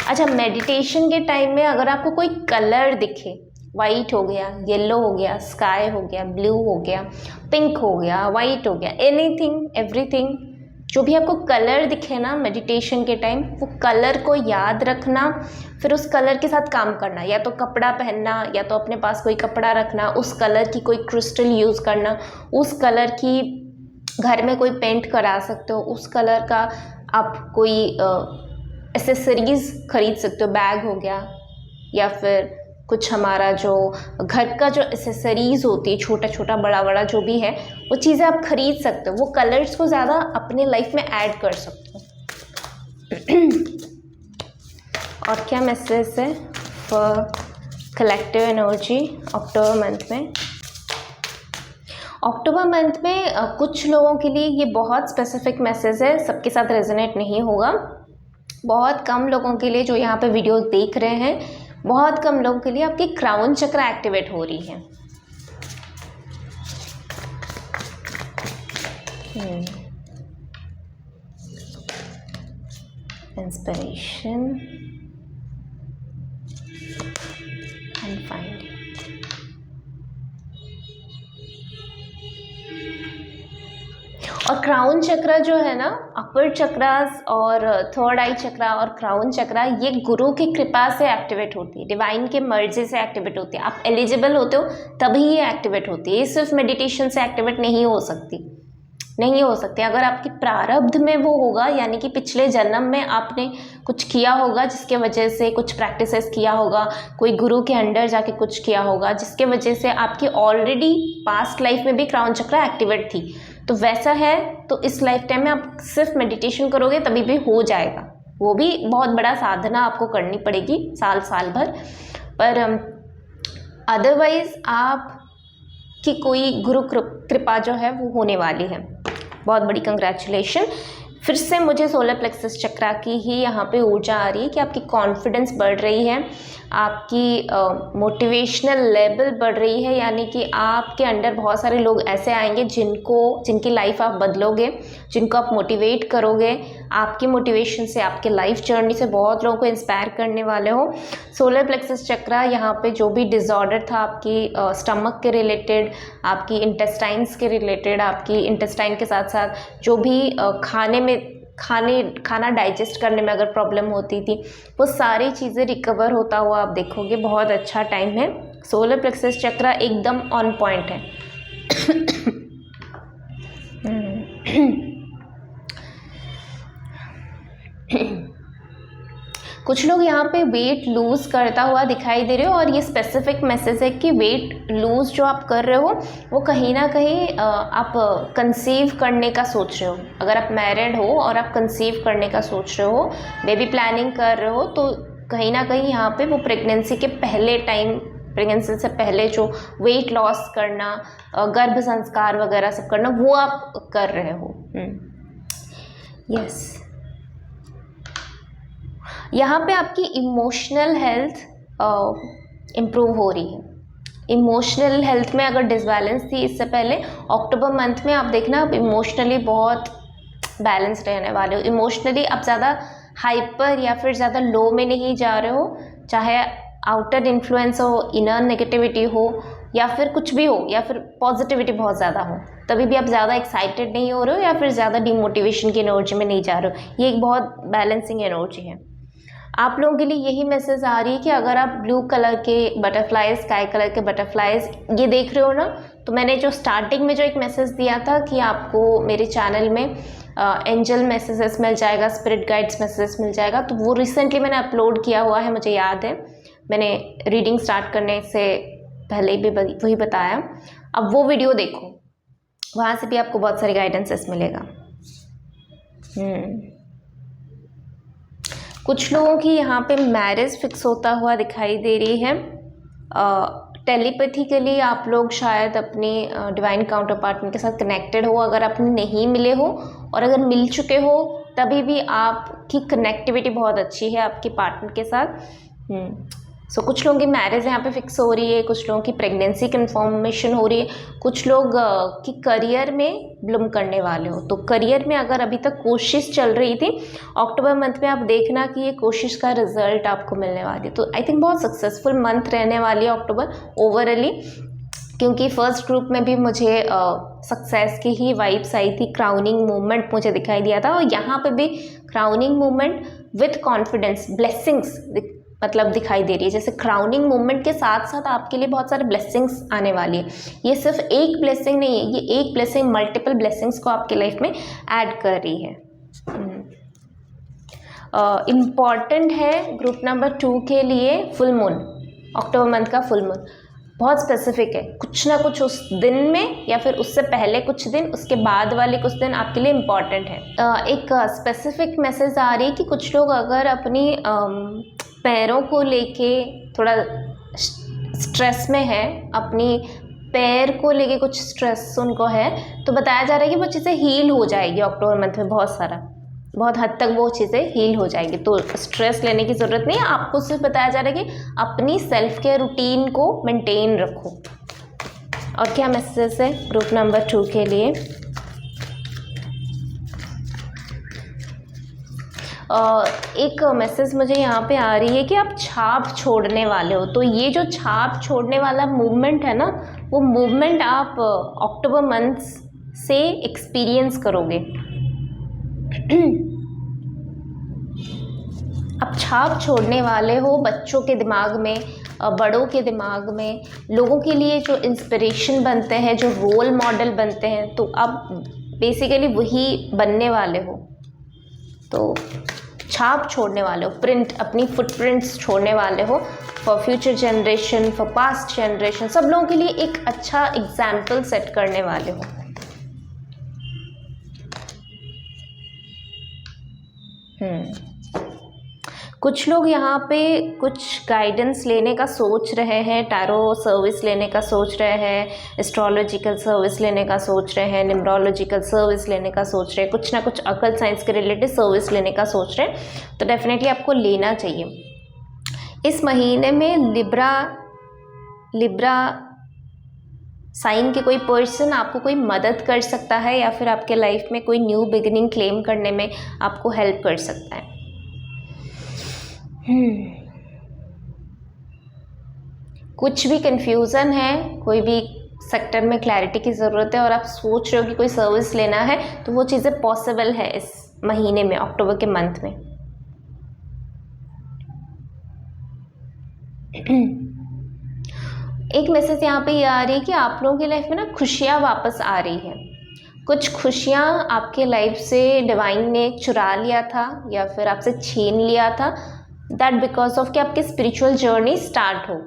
अच्छा, मेडिटेशन के टाइम में अगर आपको कोई कलर दिखे, वाइट हो गया, येलो हो गया, स्काई हो गया, ब्लू हो गया, पिंक हो गया, वाइट हो गया, एनीथिंग एवरीथिंग, जो भी आपको कलर दिखे ना मेडिटेशन के टाइम, वो कलर को याद रखना, फिर उस कलर के साथ काम करना, या तो कपड़ा पहनना, या तो अपने पास कोई कपड़ा रखना, उस कलर की कोई क्रिस्टल यूज़ करना, उस कलर की घर में कोई पेंट करा सकते हो, उस कलर का आप कोई एसेसरीज़ खरीद सकते हो, बैग हो गया, या फिर कुछ हमारा जो घर का जो एसेसरीज़ होती है, छोटा छोटा बड़ा बड़ा जो भी है, वो चीज़ें आप खरीद सकते हो, वो कलर्स को ज़्यादा अपने लाइफ में ऐड कर सकते हो। और क्या मैसेज है for collective energy October month में? अक्टूबर मंथ में कुछ लोगों के लिए ये बहुत स्पेसिफिक मैसेज है, सबके साथ रेजोनेट नहीं होगा, बहुत कम लोगों के लिए जो यहाँ पे वीडियो देख रहे हैं, बहुत कम लोगों के लिए आपकी क्राउन चक्र एक्टिवेट हो रही है। Inspiration and find. और क्राउन चक्र जो है ना, अपर चक्रास और थर्ड आई चक्रा और क्राउन चक्रा, ये गुरु की कृपा से एक्टिवेट होती है, डिवाइन के मर्जी से एक्टिवेट होती है। आप एलिजिबल होते हो तभी ये एक्टिवेट होती है, ये सिर्फ मेडिटेशन से एक्टिवेट नहीं हो सकती, नहीं हो सकती। अगर आपकी प्रारब्ध में वो होगा, यानी कि पिछले जन्म में आपने कुछ किया होगा जिसके वजह से, कुछ प्रैक्टिसेस किया होगा, कोई गुरु के अंडर जाके कुछ किया होगा जिसके वजह से आपकी ऑलरेडी पास्ट लाइफ में भी क्राउन चक्र एक्टिवेट थी, तो वैसा है तो इस लाइफ टाइम में आप सिर्फ मेडिटेशन करोगे तभी भी हो जाएगा। वो भी बहुत बड़ा साधना आपको करनी पड़ेगी साल भर, पर अदरवाइज आप की कोई गुरु कृपा जो है वो होने वाली है। बहुत बड़ी कंग्रेचुलेशन। फिर से मुझे सोलर प्लेक्सस चक्रा की ही यहाँ पे ऊर्जा आ रही है कि आपकी कॉन्फिडेंस बढ़ रही है, आपकी मोटिवेशनल लेवल बढ़ रही है, यानी कि आपके अंडर बहुत सारे लोग ऐसे आएंगे जिनकी लाइफ आप बदलोगे, जिनको आप मोटिवेट करोगे, आपकी मोटिवेशन से, आपके लाइफ जर्नी से बहुत लोगों को इंस्पायर करने वाले हो। सोलर प्लेक्सस चक्रा यहाँ पे जो भी डिसऑर्डर था आपकी स्टमक के रिलेटेड, आपकी इंटेस्टाइन्स के रिलेटेड, आपकी इंटेस्टाइन के साथ साथ जो भी खाना डाइजेस्ट करने में अगर प्रॉब्लम होती थी, वो सारी चीज़ें रिकवर होता हुआ आप देखोगे। बहुत अच्छा टाइम है, सोलर प्लेक्सस चक्रा एकदम ऑन पॉइंट है। कुछ लोग यहाँ पे वेट लूज़ करता हुआ दिखाई दे रहे हो, और ये स्पेसिफिक मैसेज है कि वेट लूज़ जो आप कर रहे हो वो कहीं ना कहीं आप कंसीव करने का सोच रहे हो। अगर आप मैरिड हो और आप कंसीव करने का सोच रहे हो, बेबी प्लानिंग कर रहे हो, तो कहीं ना कहीं यहाँ पे वो प्रेगनेंसी के पहले टाइम, प्रेगनेंसी से पहले जो वेट लॉस करना, गर्भ संस्कार वगैरह सब करना, वो आप कर रहे हो। यस, यहाँ पे आपकी इमोशनल हेल्थ इम्प्रूव हो रही है। इमोशनल हेल्थ में अगर डिसबैलेंस थी इससे पहले, अक्टूबर मंथ में आप देखना आप इमोशनली बहुत बैलेंस रहने वाले हो। इमोशनली आप ज़्यादा हाइपर या फिर ज़्यादा लो में नहीं जा रहे हो, चाहे आउटर इन्फ्लुएंस हो, इनर नेगेटिविटी हो या फिर कुछ भी हो, या फिर पॉजिटिविटी बहुत ज़्यादा हो, तभी भी आप ज़्यादा एक्साइटेड नहीं हो रहे हो या फिर ज़्यादा डिमोटिवेशन की एनर्जी में नहीं जा रहे हो। ये एक बहुत बैलेंसिंग एनर्जी है। आप लोगों के लिए यही मैसेज आ रही है कि अगर आप ब्लू कलर के बटरफ्लाइज, स्काई कलर के बटरफ्लाइज ये देख रहे हो ना, तो मैंने जो स्टार्टिंग में जो एक मैसेज दिया था कि आपको मेरे चैनल में एंजल मैसेजेस मिल जाएगा, स्पिरिट गाइड्स मैसेजेस मिल जाएगा, तो वो रिसेंटली मैंने अपलोड किया हुआ है, मुझे याद है। मैंने रीडिंग स्टार्ट करने से पहले भी वही बताया। अब वो वीडियो देखो, वहाँ से भी आपको बहुत सारे गाइडेंसेस मिलेगा। कुछ लोगों की यहाँ पे मैरिज फिक्स होता हुआ दिखाई दे रही है। टेलीपैथिकली आप लोग शायद अपनी डिवाइन काउंटर पार्टनर के साथ कनेक्टेड हो। अगर आप नहीं मिले हो और अगर मिल चुके हो तभी भी आपकी कनेक्टिविटी बहुत अच्छी है आपके पार्टनर के साथ। सो कुछ लोगों की मैरिज यहाँ पे फिक्स हो रही है, कुछ लोगों की प्रेगनेंसी कंफर्मेशन हो रही है, कुछ लोग की करियर में ब्लूम करने वाले हो। तो करियर में अगर अभी तक कोशिश चल रही थी, अक्टूबर मंथ में आप देखना कि ये कोशिश का रिजल्ट आपको मिलने वाली है। तो आई थिंक बहुत सक्सेसफुल मंथ रहने वाली है अक्टूबर ओवरऑली, क्योंकि फर्स्ट ग्रुप में भी मुझे सक्सेस की ही वाइब्स आई थी, क्राउनिंग मूवमेंट मुझे दिखाई दिया था, और यहाँ पे भी crowning movement with confidence, blessings मतलब दिखाई दे रही है। जैसे क्राउनिंग मूवमेंट के साथ साथ आपके लिए बहुत सारे ब्लेसिंग्स आने वाली है। ये सिर्फ एक ब्लेसिंग नहीं है, ये एक ब्लेसिंग मल्टीपल ब्लेसिंग्स को आपके लाइफ में ऐड कर रही है। इम्पॉर्टेंट है ग्रुप नंबर 2 के लिए फुल मून, अक्टूबर मंथ का फुल मून बहुत स्पेसिफिक है। कुछ ना कुछ उस दिन में या फिर उससे पहले कुछ दिन, उसके बाद वाले कुछ दिन आपके लिए इम्पॉर्टेंट है। एक स्पेसिफिक मैसेज आ रही है कि कुछ लोग अगर अपनी पैरों को लेके थोड़ा स्ट्रेस में है, अपनी पैर को लेके कुछ स्ट्रेस उनको है, तो बताया जा रहा है कि वो चीज़ें हील हो जाएगी अक्टूबर मंथ में। बहुत हद तक वो चीज़ें हील हो जाएगी, तो स्ट्रेस लेने की ज़रूरत नहीं है। आपको सिर्फ बताया जा रहा है कि अपनी सेल्फ केयर रूटीन को मेंटेन रखो। और क्या मैसेज है ग्रुप नंबर 2 के लिए? एक मैसेज मुझे यहाँ पे आ रही है कि आप छाप छोड़ने वाले हो। तो ये जो छाप छोड़ने वाला मूवमेंट है ना, वो मूवमेंट आप अक्टूबर मंथ से एक्सपीरियंस करोगे। आप छाप छोड़ने वाले हो बच्चों के दिमाग में, बड़ों के दिमाग में, लोगों के लिए जो इंस्पिरेशन बनते हैं, जो रोल मॉडल बनते हैं, तो आप बेसिकली वही बनने वाले हो। तो छाप छोड़ने वाले हो, प्रिंट, अपनी फुटप्रिंट्स छोड़ने वाले हो for future generation, for past generation, सब लोगों के लिए एक अच्छा एग्जाम्पल सेट करने वाले हो। कुछ लोग यहाँ पे कुछ गाइडेंस लेने का सोच रहे हैं, टैरो सर्विस लेने का सोच रहे हैं, एस्ट्रोलॉजिकल सर्विस लेने का सोच रहे हैं, न्यूमरोलॉजिकल सर्विस लेने का सोच रहे हैं, कुछ ना कुछ अकल साइंस के रिलेटेड सर्विस लेने का सोच रहे हैं, तो डेफिनेटली आपको लेना चाहिए। इस महीने में लिब्रा साइन के कोई पर्सन आपको कोई मदद कर सकता है, या फिर आपके लाइफ में कोई न्यू बिगिनिंग क्लेम करने में आपको हेल्प कर सकता है। कुछ भी कंफ्यूजन है, कोई भी सेक्टर में क्लैरिटी की ज़रूरत है और आप सोच रहे हो कि कोई सर्विस लेना है, तो वो चीज़ें पॉसिबल है इस महीने में, अक्टूबर के मंथ में। एक मैसेज यहाँ पे ये आ रही है कि आप लोगों की लाइफ में ना खुशियाँ वापस आ रही है। कुछ खुशियाँ आपके लाइफ से डिवाइन ने चुरा लिया था या फिर आपसे छीन लिया था, दैट बिकॉज ऑफ कि आपकी स्पिरिचुअल जर्नी स्टार्ट हो।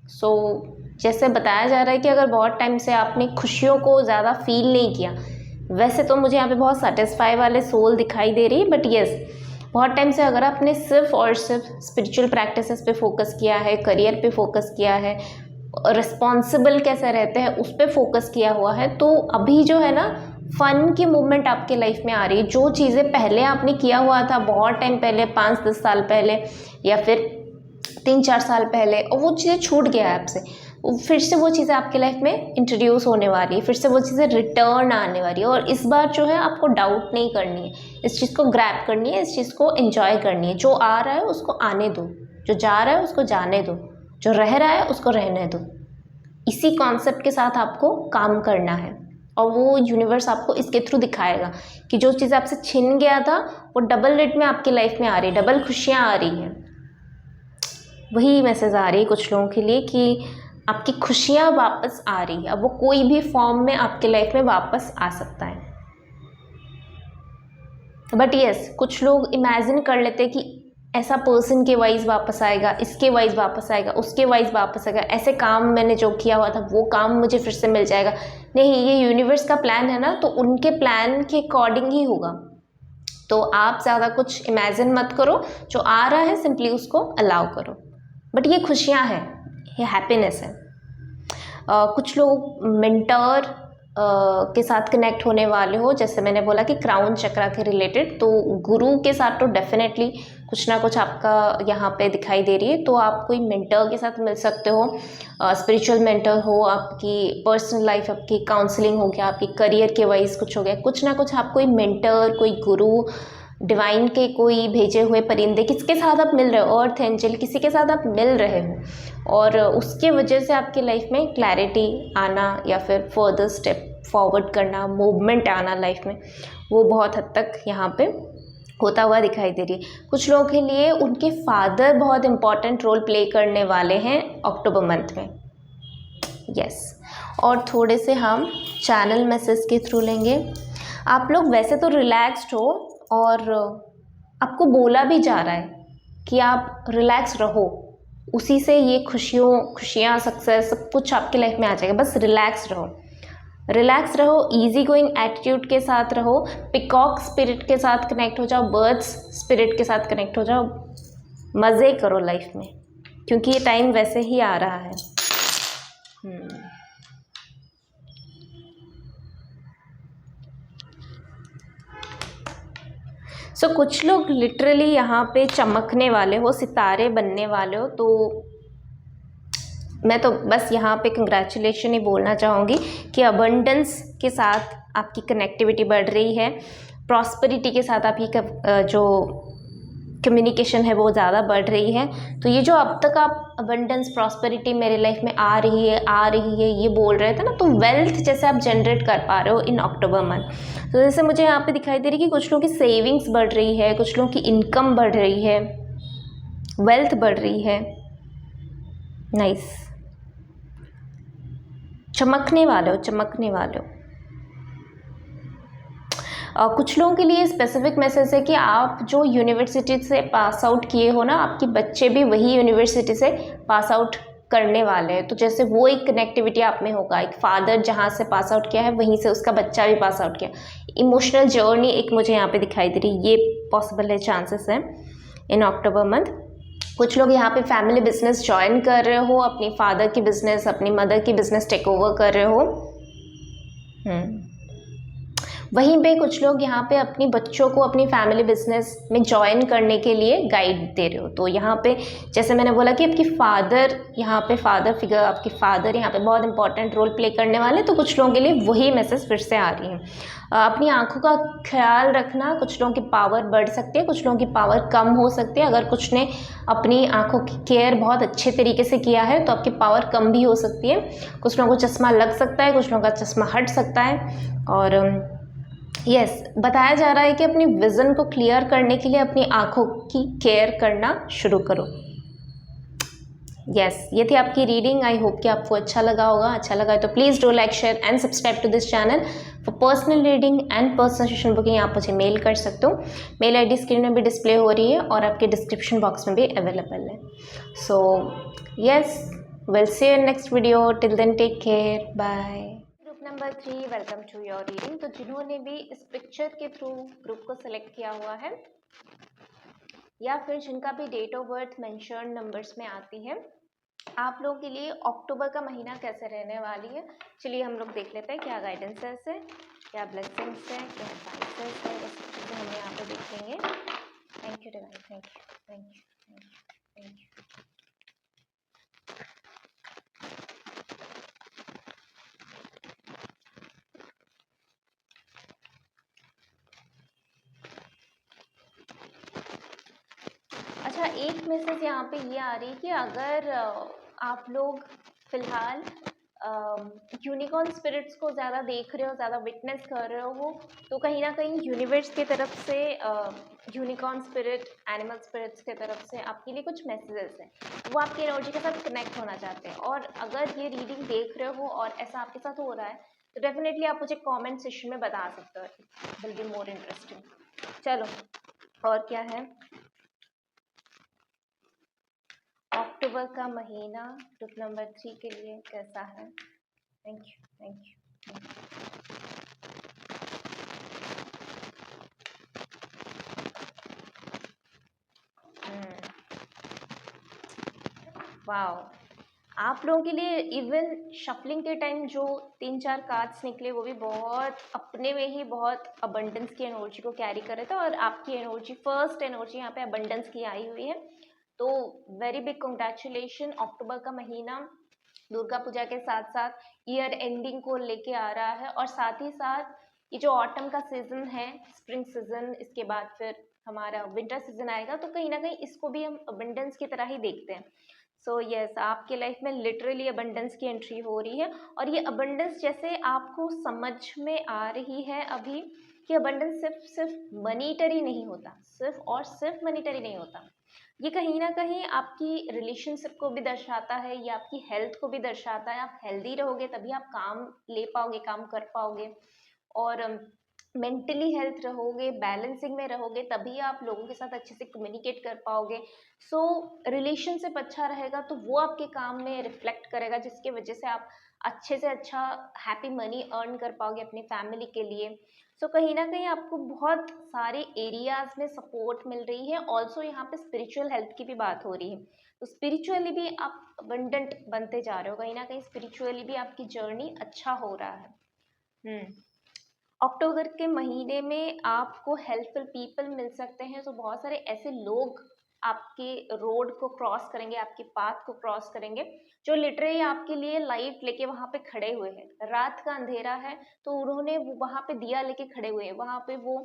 सो जैसे बताया जा रहा है कि अगर बहुत टाइम से आपने खुशियों को ज़्यादा फील नहीं किया, वैसे तो मुझे यहाँ पे बहुत सेटिस्फाई वाले सोल दिखाई दे रही है, बट येस, बहुत टाइम से अगर आपने सिर्फ और सिर्फ स्पिरिचुअल प्रैक्टिसेस पे फोकस किया है, करियर पे फोकस किया है, रिस्पॉन्सिबल कैसे रहते हैं उस पर फोकस किया हुआ है, तो अभी जो है ना फन की मूवमेंट आपके लाइफ में आ रही है। जो चीज़ें पहले आपने किया हुआ था बहुत टाइम पहले, 5-10 साल पहले या फिर 3-4 साल पहले, और वो चीज़ें छूट गया है आपसे, फिर से वो चीज़ें आपके लाइफ में इंट्रोड्यूस होने वाली है, फिर से वो चीज़ें रिटर्न आने वाली है। और इस बार जो है आपको डाउट नहीं करनी है, इस चीज़ को ग्रैब करनी है, इस चीज़ को एंजॉय करनी है। जो आ रहा है उसको आने दो, जो जा रहा है उसको जाने दो, जो रह रहा है उसको रहने दो। इसी कॉन्सेप्ट के साथ आपको काम करना है और वो यूनिवर्स आपको इसके थ्रू दिखाएगा कि जो चीज़ आपसे छिन गया था वो डबल रेट में आपकी लाइफ में आ रही है, डबल खुशियाँ आ रही हैं। वही मैसेज आ रही है कुछ लोगों के लिए कि आपकी खुशियाँ वापस आ रही है। अब वो कोई भी फॉर्म में आपके लाइफ में वापस आ सकता है। बट यस, कुछ लोग इमेजिन कर लेते हैं कि ऐसा पर्सन के वाइज वापस आएगा, इसके वाइज वापस आएगा, उसके वाइज वापस आएगा, ऐसे काम मैंने जो किया हुआ था वो काम मुझे फिर से मिल जाएगा। नहीं, ये यूनिवर्स का प्लान है ना, तो उनके प्लान के अकॉर्डिंग ही होगा। तो आप ज़्यादा कुछ इमेजिन मत करो, जो आ रहा है सिंपली उसको अलाउ करो। बट ये खुशियाँ हैं, ये हैप्पीनेस है। कुछ लोग मेंटर के साथ कनेक्ट होने वाले हो, जैसे मैंने बोला कि क्राउन चक्रा के रिलेटेड, तो गुरु के साथ तो डेफिनेटली कुछ ना कुछ आपका यहाँ पे दिखाई दे रही है। तो आप कोई मेंटर के साथ मिल सकते हो, स्पिरिचुअल मेंटर हो, आपकी पर्सनल लाइफ, आपकी काउंसलिंग हो गया, आपकी करियर के वाइज कुछ हो गया, कुछ ना कुछ आप कोई मेंटर, कोई गुरु, डिवाइन के कोई भेजे हुए परिंदे, किसके साथ आप मिल रहे हो, अर्थ एंजल, किसी के साथ आप मिल रहे हो और उसके वजह से आपकी लाइफ में क्लैरिटी आना या फिर फर्दर स्टेप फॉरवर्ड करना, मूवमेंट आना लाइफ में, वो बहुत हद तक यहाँ पे होता हुआ दिखाई दे रही है। कुछ लोगों के लिए उनके फादर बहुत इंपॉर्टेंट रोल प्ले करने वाले हैं अक्टूबर मंथ में। यस, और थोड़े से हम चैनल मैसेज के थ्रू लेंगे। आप लोग वैसे तो रिलैक्स्ड हो और आपको बोला भी जा रहा है कि आप रिलैक्स रहो, उसी से ये खुशियाँ, सक्सेस सब कुछ आपकी लाइफ में आ जाएगा। बस रिलैक्स रहो, रिलैक्स रहो, इजी गोइंग एटीट्यूड के साथ रहो, पिकॉक स्पिरिट के साथ कनेक्ट हो जाओ, बर्ड्स स्पिरिट के साथ कनेक्ट हो जाओ, मज़े करो लाइफ में, क्योंकि ये टाइम वैसे ही आ रहा है। कुछ लोग लिटरली यहाँ पे चमकने वाले हो, सितारे बनने वाले हो। तो मैं तो बस यहाँ पे कंग्रेचुलेशन ही बोलना चाहूँगी कि अबंडेंस के साथ आपकी कनेक्टिविटी बढ़ रही है, प्रॉस्पेरिटी के साथ आपकी जो कम्युनिकेशन है वो ज़्यादा बढ़ रही है। तो ये जो अब तक आप अबंडेंस, प्रॉस्पेरिटी मेरे लाइफ में आ रही है ये बोल रहे थे ना, तो वेल्थ जैसे आप जनरेट कर पा रहे हो इन अक्टूबर मंथ। तो जैसे मुझे यहाँ पे दिखाई दे रही है कि कुछ लोगों की सेविंग्स बढ़ रही है, कुछ लोगों की इनकम बढ़ रही है, वेल्थ बढ़ रही है। नाइस, चमकने वाले हो। कुछ लोगों के लिए स्पेसिफिक मैसेज है कि आप जो यूनिवर्सिटी से पास आउट किए हो ना, आपके बच्चे भी वही यूनिवर्सिटी से पास आउट करने वाले हैं। तो जैसे वो एक कनेक्टिविटी आप में होगा, एक फादर जहाँ से पास आउट किया है वहीं से उसका बच्चा भी पास आउट किया। इमोशनल जर्नी एक मुझे यहाँ पे दिखाई दे रही, ये पॉसिबल है, चांसेस हैं इन अक्टूबर मंथ। कुछ लोग यहाँ पे फैमिली बिजनेस ज्वाइन कर रहे हो, अपनी फादर की बिजनेस, अपनी मदर की बिजनेस टेक ओवर कर रहे हो। वहीं पे कुछ लोग यहाँ पे अपनी बच्चों को अपनी फैमिली बिजनेस में ज्वाइन करने के लिए गाइड दे रहे हो। तो यहाँ पे जैसे मैंने बोला कि आपकी फादर, यहाँ पे फादर फिगर, आपकी फादर यहाँ पे बहुत इंपॉर्टेंट रोल प्ले करने वाले, तो कुछ लोगों के लिए वही मैसेज फिर से आ रही है। अपनी आंखों का ख्याल रखना, कुछ लोगों की पावर बढ़ सकती है, कुछ लोगों की पावर कम हो सकती है। अगर कुछ ने अपनी आंखों की केयर बहुत अच्छे तरीके से किया है तो आपकी पावर कम भी हो सकती है। कुछ लोगों को चश्मा लग सकता है, कुछ लोगों का चश्मा हट सकता है। और यस, बताया जा रहा है कि अपनी विज़न को क्लियर करने के लिए अपनी आंखों की केयर करना शुरू करो। यस, ये थी आपकी रीडिंग। आई होप कि आपको अच्छा लगा होगा। अच्छा लगा तो please do like, share and subscribe to this channel. For personal reading and personal session booking आप मुझे मेल कर सकते हो। मेल आईडी स्क्रीन में भी डिस्प्ले हो रही है और आपके डिस्क्रिप्शन बॉक्स में भी अवेलेबल है। So yes, will see you in next video. Till then take care, bye. Number 3, welcome to your reading. तो जिन्होंने भी इस पिक्चर के थ्रू ग्रुप को सिलेक्ट किया हुआ है या फिर जिनका भी date of birth mention numbers में आती है, आप लोगों के लिए अक्टूबर का महीना कैसे रहने वाली है, चलिए हम लोग देख लेते हैं। क्या गाइडेंसेस है, क्या ब्लेसिंग्स है, क्या एडवाइसेस है, वो सब चीज़ें हम यहाँ पे देखेंगे। Thank you divine, thank you, thank you, thank you, thank you. एक मैसेज यहाँ पे ये आ रही है कि अगर आप लोग फिलहाल यूनिकॉर्न स्पिरिट्स को ज़्यादा देख रहे हो, ज़्यादा विटनेस कर रहे हो, तो कहीं ना कहीं यूनिवर्स की तरफ से यूनिकॉर्न स्पिरिट, एनिमल स्पिरिट्स की तरफ से आपके लिए कुछ मैसेजेस हैं, वो आपकी एनर्जी के साथ कनेक्ट होना चाहते हैं। और अगर ये रीडिंग देख रहे हो और ऐसा आपके साथ हो रहा है तो डेफिनेटली आप मुझे कमेंट सेक्शन में बता सकते हो, विल बी मोर इंटरेस्टिंग। चलो और क्या है, अक्टूबर का महीना ग्रुप नंबर 3 के लिए कैसा है? Thank you, thank you. Wow, आप लोगों के लिए इवन शफलिंग के टाइम जो 3-4 कार्ड्स निकले वो भी बहुत अपने में ही बहुत अबंडेंस की एनर्जी को कैरी कर रहे थे, और आपकी एनर्जी, फर्स्ट एनर्जी यहाँ पे अबंडेंस की आई हुई है। तो वेरी बिग कंग्रेचुलेशन। अक्टूबर का महीना दुर्गा पूजा के साथ साथ ईयर एंडिंग को लेके आ रहा है, और साथ ही साथ ये जो ऑटम का सीजन है, स्प्रिंग सीजन, इसके बाद फिर हमारा विंटर सीजन आएगा, तो कहीं ना कहीं इसको भी हम अबंडेंस की तरह ही देखते हैं। सो यस, आपके लाइफ में लिटरली अबंडेंस की एंट्री हो रही है, और ये अबंडेंस जैसे आपको समझ में आ रही है अभी कि अबंडेंस सिर्फ मनीटरी नहीं होता, सिर्फ और सिर्फ मनीटरी नहीं होता। ये कहीं ना कहीं आपकी रिलेशनशिप को भी दर्शाता है, ये आपकी हेल्थ को भी दर्शाता है। आप हेल्दी रहोगे तभी आप काम ले पाओगे, काम कर पाओगे, और मेंटली हेल्थ रहोगे, बैलेंसिंग में रहोगे, तभी आप लोगों के साथ अच्छे से कम्युनिकेट कर पाओगे। सो रिलेशनशिप अच्छा रहेगा तो वो आपके काम में रिफ्लेक्ट करेगा, जिसकी वजह से आप अच्छे से अच्छा हैप्पी मनी अर्न कर पाओगे अपनी फैमिली के लिए। सो कहीं ना कहीं आपको बहुत सारे एरियाज में सपोर्ट मिल रही है। ऑल्सो यहाँ पे स्पिरिचुअल हेल्थ की भी बात हो रही है, तो स्पिरिचुअली भी आप अबंडेंट बनते जा रहे हो, कहीं ना कहीं स्पिरिचुअली भी आपकी जर्नी अच्छा हो रहा है। अक्टूबर के महीने में आपको हेल्पफुल पीपल मिल सकते हैं, तो बहुत सारे ऐसे लोग आपके रोड को क्रॉस करेंगे, आपके पाथ को क्रॉस करेंगे, जो लिटरली आपके लिए लाइट लेके वहाँ पे खड़े हुए हैं। रात का अंधेरा है तो उन्होंने वहाँ पे दिया लेके खड़े हुए हैं, वहाँ पे वो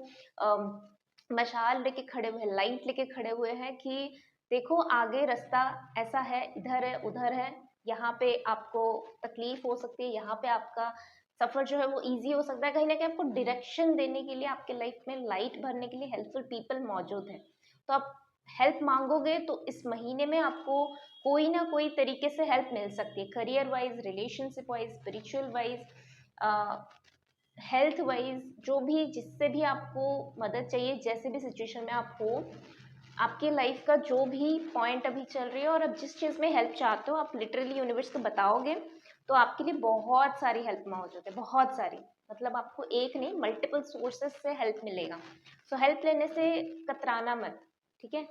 मशाल लेके खड़े हुए हैं, लाइट लेके खड़े हुए हैं कि देखो आगे रास्ता ऐसा है, इधर है, उधर है, यहाँ पे आपको तकलीफ हो सकती है, यहाँ पे आपका सफर जो है वो इजी हो सकता है। कहीं ना कहीं आपको डायरेक्शन देने के लिए, आपके लाइफ में लाइट भरने के लिए हेल्पफुल पीपल मौजूद हैं। तो आप हेल्प मांगोगे तो इस महीने में आपको कोई ना कोई तरीके से हेल्प मिल सकती है, career wise, relationship wise, spiritual wise, health wise, जो भी, जिससे भी आपको मदद चाहिए, जैसे भी सिचुएशन में आप हो, आपके लाइफ का जो भी पॉइंट अभी चल रही है और आप जिस चीज़ में हेल्प चाहते हो, आप लिटरली यूनिवर्स को बताओगे तो आपके लिए बहुत सारी हेल्प मौजूद है, बहुत सारी, मतलब आपको एक नहीं मल्टीपल सोर्सेस से हेल्प मिलेगा। सो हेल्प लेने से कतराना मत, ठीक है।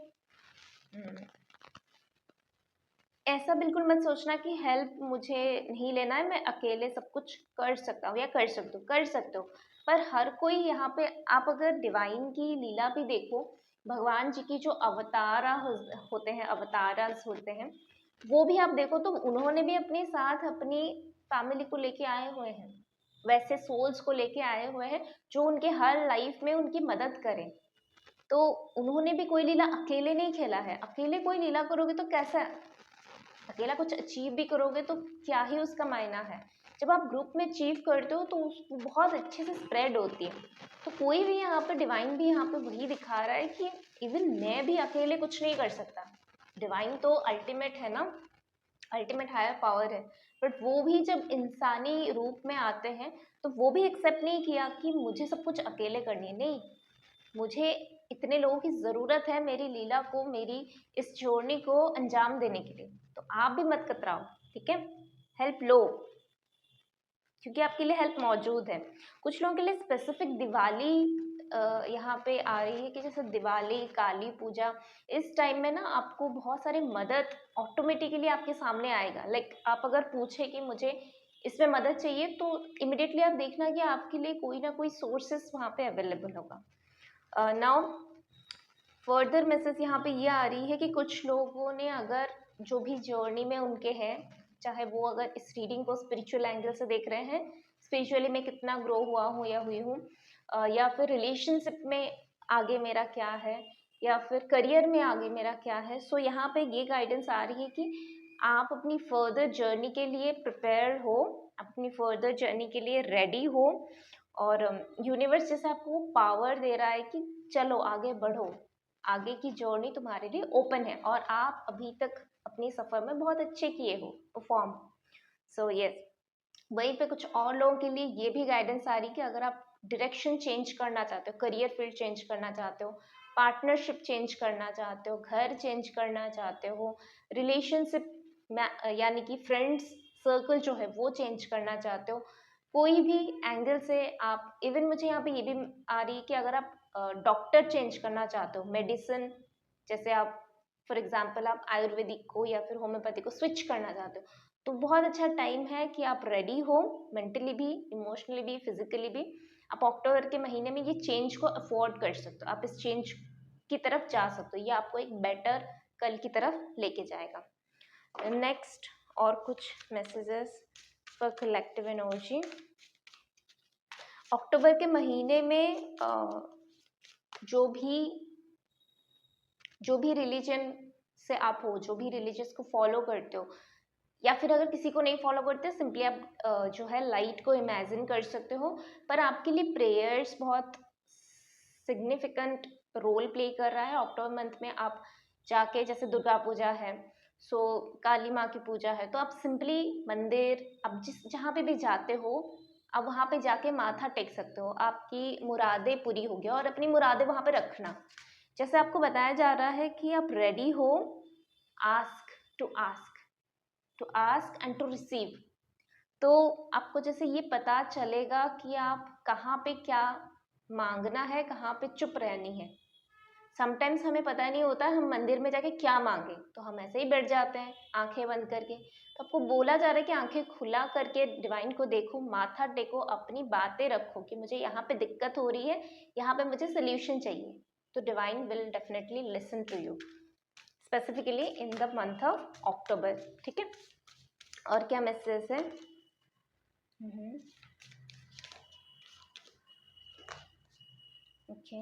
ऐसा बिल्कुल मत सोचना कि हेल्प मुझे नहीं लेना है, मैं अकेले सब कुछ कर सकता हूँ या कर सकती हूँ, कर सकते हो। पर हर कोई यहाँ पे, आप अगर डिवाइन की लीला भी देखो, भगवान जी की जो अवतारा होते हैं, अवतारास होते हैं, वो भी आप देखो तो उन्होंने भी अपने साथ अपनी फैमिली को लेके आए हुए हैं, वैसे सोल्स को लेके आए हुए हैं जो उनके हर लाइफ में उनकी मदद करें। तो उन्होंने भी कोई लीला अकेले नहीं खेला है। अकेले कोई लीला करोगे तो कैसा, अकेला कुछ अचीव भी करोगे तो क्या ही उसका मायना है। जब आप ग्रुप में अचीव करते हो तो वो बहुत अच्छे से स्प्रेड होती है। तो कोई भी यहाँ पे, डिवाइन भी यहाँ पे वही दिखा रहा है कि इवन मैं भी अकेले कुछ नहीं कर सकता। डिवाइन तो अल्टीमेट है ना, अल्टीमेट हायर पावर है, बट वो भी जब इंसानी रूप में आते हैं तो वो भी एक्सेप्ट नहीं किया कि मुझे सब कुछ अकेले करनी है। नहीं, मुझे इतने लोगों की ज़रूरत है मेरी लीला को, मेरी इस जर्नी को अंजाम देने के लिए। तो आप भी मत कतराओ, ठीक है, हेल्प लो, क्योंकि आपके लिए हेल्प मौजूद है। कुछ लोगों के लिए स्पेसिफिक दिवाली यहाँ पे आ रही है कि जैसे दिवाली, काली पूजा, इस टाइम में ना आपको बहुत सारी मदद ऑटोमेटिकली आपके सामने आएगा। लाइक आप अगर पूछे कि मुझे इसमें मदद चाहिए तो इमिडिएटली आप देखना कि आपके लिए कोई ना कोई सोर्सेस वहाँ पे अवेलेबल होगा। नाउ फर्दर मैसेज यहाँ पे ये आ रही है कि कुछ लोगों ने अगर जो भी जर्नी में उनके हैं, चाहे वो अगर इस रीडिंग को स्पिरिचुअल एंगल से देख रहे हैं, स्पिरिचुअली मैं कितना ग्रो हुआ हूँ या हुई हूँ, या फिर रिलेशनशिप में आगे मेरा क्या है, या फिर करियर में आगे मेरा क्या है। सो यहाँ पे ये गाइडेंस आ रही है कि आप अपनी फर्दर जर्नी के लिए प्रिपेयर हो, अपनी फर्दर जर्नी के लिए रेडी हो, और यूनिवर्स जैसे आपको पावर दे रहा है कि चलो आगे बढ़ो, आगे की जर्नी तुम्हारे लिए ओपन है, और आप अभी तक अपने सफ़र में बहुत अच्छे किए हो परफॉर्म। सो यस, वहीं पे कुछ और लोगों के लिए ये भी गाइडेंस आ रही है कि अगर आप डायरेक्शन चेंज करना चाहते हो, करियर फील्ड चेंज करना चाहते हो, पार्टनरशिप चेंज करना चाहते हो, घर चेंज करना चाहते हो, रिलेशनशिप यानी कि फ्रेंड्स सर्कल जो है वो चेंज करना चाहते हो, कोई भी एंगल से आप, इवन मुझे यहाँ पे ये भी आ रही है कि अगर आप डॉक्टर चेंज करना चाहते हो, मेडिसिन, जैसे आप फॉर एग्जांपल आप आयुर्वेदिक को या फिर होम्योपैथी को स्विच करना चाहते हो, तो बहुत अच्छा टाइम है कि आप रेडी हो, मेंटली भी, इमोशनली भी, फिजिकली भी। आप अक्टूबर के महीने में ये चेंज को अफोर्ड कर सकते हो, आप इस चेंज की तरफ जा सकते हो, ये आपको एक बेटर कल की तरफ लेके जाएगा। नेक्स्ट और कुछ मैसेजेस फॉर कलेक्टिव एनर्जी। अक्टूबर के महीने में जो भी रिलीजन से आप हो, जो भी रिलीजियस को फॉलो करते हो, या फिर अगर किसी को नहीं फॉलो करते, सिंपली आप जो है लाइट को इमेजिन कर सकते हो, पर आपके लिए प्रेयर्स बहुत सिग्निफिकेंट रोल प्ले कर रहा है अक्टूबर मंथ में। आप जाके, जैसे दुर्गा पूजा है, सो काली माँ की पूजा है, तो आप सिंपली मंदिर, आप जहाँ पे भी जाते हो, आप वहाँ पे जाके माथा टेक सकते हो, आपकी मुरादें पूरी होगी, और अपनी मुरादें वहाँ पे रखना। जैसे आपको बताया जा रहा है कि आप रेडी हो ask to ask and to receive, तो आपको जैसे ये पता चलेगा कि आप कहाँ पे क्या मांगना है, कहाँ पे चुप रहनी है। समटाइम्स हमें पता नहीं होता हम मंदिर में जाके क्या मांगे, तो हम ऐसे ही बैठ जाते हैं आंखें बंद करके। तो आपको बोला जा रहा है कि आंखें खुला करके डिवाइन को देखो, माथा टेको, अपनी बातें रखो कि मुझे यहाँ पे दिक्कत हो रही है, यहाँ पे मुझे सोल्यूशन चाहिए, तो divine will definitely listen to you, specifically in the month of October. ठीक है, और क्या मैसेज है? ओके,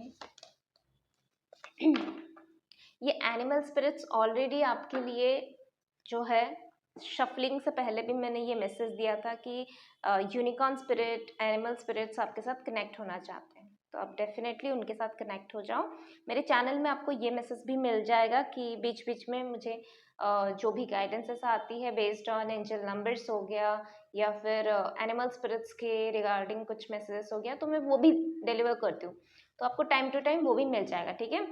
ये एनिमल स्पिरिट्स ऑलरेडी आपके लिए जो है, शफलिंग से पहले भी मैंने ये मैसेज दिया था कि यूनिकॉर्न स्पिरिट, एनिमल स्पिरिट्स आपके साथ कनेक्ट होना चाहते हैं, तो आप डेफिनेटली उनके साथ कनेक्ट हो जाओ। मेरे चैनल में आपको ये मैसेज भी मिल जाएगा कि बीच बीच में मुझे जो भी गाइडेंसेस आती है बेस्ड ऑन एंजल नंबर्स हो गया, या फिर एनिमल स्पिरिट्स के रिगार्डिंग कुछ मैसेजेस हो गया, तो मैं वो भी डिलीवर करती हूँ, तो आपको टाइम टू टाइम वो भी मिल जाएगा। ठीक है।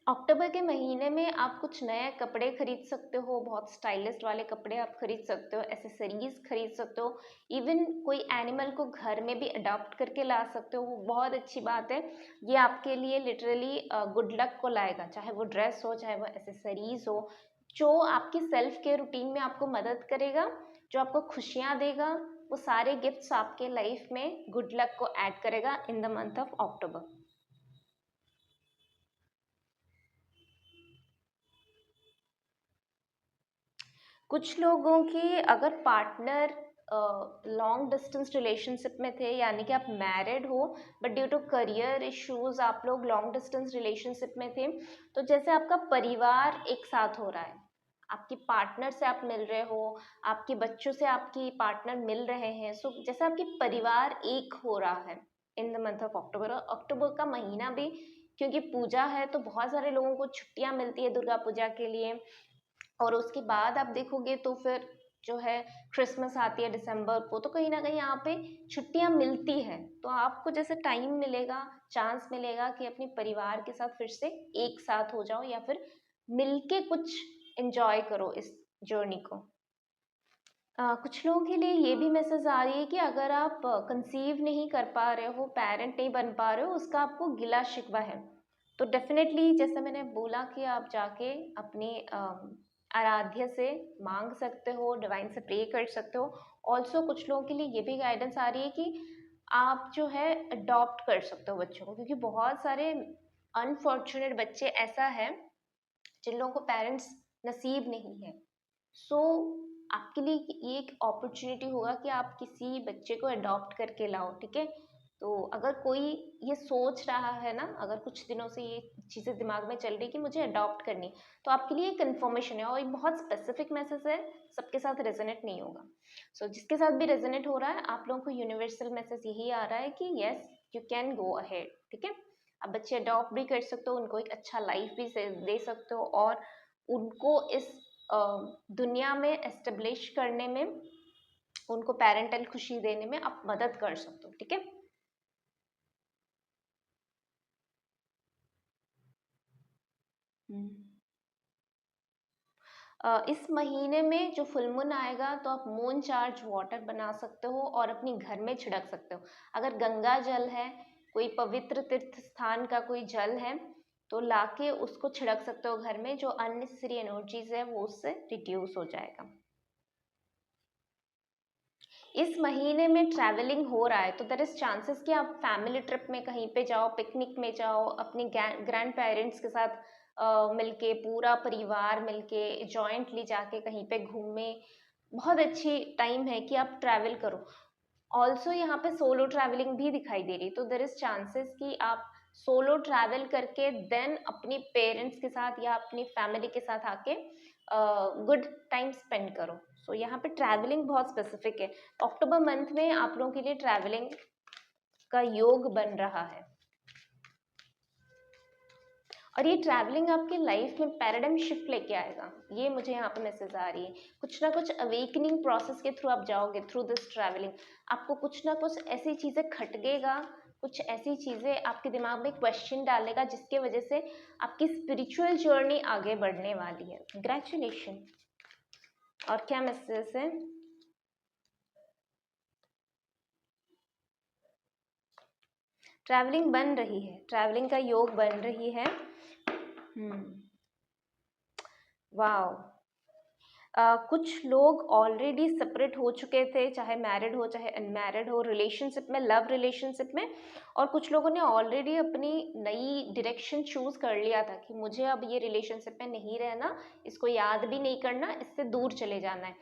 अक्टूबर के महीने में आप कुछ नए कपड़े खरीद सकते हो, बहुत स्टाइलिश वाले कपड़े आप खरीद सकते हो, एसेसरीज खरीद सकते हो, इवन कोई एनिमल को घर में भी अडॉप्ट करके ला सकते हो, वो बहुत अच्छी बात है। ये आपके लिए लिटरली गुड लक को लाएगा, चाहे वो ड्रेस हो, चाहे वो एसेसरीज हो, जो आपकी सेल्फ केयर रूटीन में आपको मदद करेगा, जो आपको खुशियाँ देगा, वो सारे गिफ्ट्स आपके लाइफ में गुड लक को ऐड करेगा इन द मंथ ऑफ अक्टूबर। कुछ लोगों की, अगर पार्टनर लॉन्ग डिस्टेंस रिलेशनशिप में थे, यानी कि आप मैरिड हो but due to career issues आप लोग लॉन्ग डिस्टेंस रिलेशनशिप में थे, तो जैसे आपका परिवार एक साथ हो रहा है, आपकी पार्टनर से आप मिल रहे हो, आपके बच्चों से आपकी पार्टनर मिल रहे हैं, सो जैसे आपकी परिवार एक हो रहा है इन द मंथ ऑफ अक्टूबर। और अक्टूबर का महीना भी क्योंकि पूजा है, तो बहुत सारे लोगों को छुट्टियां मिलती है दुर्गा पूजा के लिए, और उसके बाद आप देखोगे तो फिर जो है क्रिसमस आती है दिसंबर को, तो कहीं ना कहीं यहाँ पे छुट्टियाँ मिलती है, तो आपको जैसे टाइम मिलेगा, चांस मिलेगा कि अपने परिवार के साथ फिर से एक साथ हो जाओ, या फिर मिलके कुछ एंजॉय करो इस जर्नी को। कुछ लोगों के लिए ये भी मैसेज आ रही है कि अगर आप कंसीव नहीं कर पा रहे हो, पेरेंट नहीं बन पा रहे हो, उसका आपको गिला शिकवा है, तो डेफिनेटली जैसे मैंने बोला कि आप जाके अपने आराध्य से मांग सकते हो, डिवाइन से प्रे कर सकते हो। ऑल्सो कुछ लोगों के लिए ये भी गाइडेंस आ रही है कि आप जो है अडॉप्ट कर सकते हो बच्चों को, क्योंकि बहुत सारे अनफॉर्चुनेट बच्चे ऐसा है जिन लोगों को पेरेंट्स नसीब नहीं है। सो आपके लिए ये एक अपॉर्चुनिटी होगा कि आप किसी बच्चे को अडॉप्ट करके लाओ। ठीक है, तो अगर कोई ये सोच रहा है ना, अगर कुछ दिनों से ये चीज़ें दिमाग में चल रही कि मुझे अडॉप्ट करनी, तो आपके लिए कन्फर्मेशन है और ये बहुत स्पेसिफिक मैसेज है, सबके साथ रेजोनेट नहीं होगा। सो जिसके साथ भी रेजोनेट हो रहा है, आप लोगों को यूनिवर्सल मैसेज यही आ रहा है कि yes you can go ahead. ठीक है, आप बच्चे अडॉप्ट भी कर सकते हो, उनको एक अच्छा लाइफ भी दे सकते हो और उनको इस दुनिया में एस्टेब्लिश करने में, उनको पेरेंटल खुशी देने में आप मदद कर सकते हो। ठीक है, इस महीने में जो फुल मून आएगा तो आप मून चार्ज वाटर बना सकते हो और अपनी घर में छिड़क सकते हो। अगर गंगा जल है, कोई पवित्र तीर्थ स्थान का कोई जल है, तो लाके उसको छिड़क सकते हो घर में, जो अननेसेसरी एनर्जीज है वो उससे रिड्यूस हो जाएगा। इस महीने में ट्रैवलिंग हो रहा है तो देयर इज चांसेस कि आप फैमिली ट्रिप में कहीं पे जाओ, पिकनिक में जाओ, अपने ग्रैंड पेरेंट्स के साथ मिलके, पूरा परिवार मिलके जॉइंटली जाके कहीं पे घूमे। बहुत अच्छी टाइम है कि आप ट्रैवल करो। ऑल्सो यहाँ पे सोलो ट्रैवलिंग भी दिखाई दे रही, तो देर इज चांसेस कि आप सोलो ट्रैवल करके देन अपनी पेरेंट्स के साथ या अपनी फैमिली के साथ आके गुड टाइम स्पेंड करो। सो यहाँ पे ट्रैवलिंग बहुत स्पेसिफिक है। अक्टूबर मंथ में आप लोगों के लिए ट्रैवलिंग का योग बन रहा है और ये ट्रैवलिंग आपकी लाइफ में पैराडाइम शिफ्ट लेके आएगा। ये मुझे यहाँ पे मैसेज आ रही है, कुछ ना कुछ अवेकनिंग प्रोसेस के थ्रू आप जाओगे थ्रू दिस ट्रैवलिंग। आपको कुछ ना कुछ ऐसी चीज़ें खटकेगा, कुछ ऐसी चीज़ें आपके दिमाग में क्वेश्चन डालेगा जिसके वजह से आपकी स्पिरिचुअल जर्नी आगे बढ़ने वाली है। कंग्रेचुलेशन। और क्या मैसेज है? ट्रैवलिंग बन रही है, ट्रैवलिंग का योग बन रही है। वाओ, कुछ लोग ऑलरेडी सेपरेट हो चुके थे, चाहे मैरिड हो चाहे अनमैरिड हो, रिलेशनशिप में, लव रिलेशनशिप में, और कुछ लोगों ने ऑलरेडी अपनी नई डायरेक्शन चूज कर लिया था कि मुझे अब ये रिलेशनशिप में नहीं रहना, इसको याद भी नहीं करना, इससे दूर चले जाना है।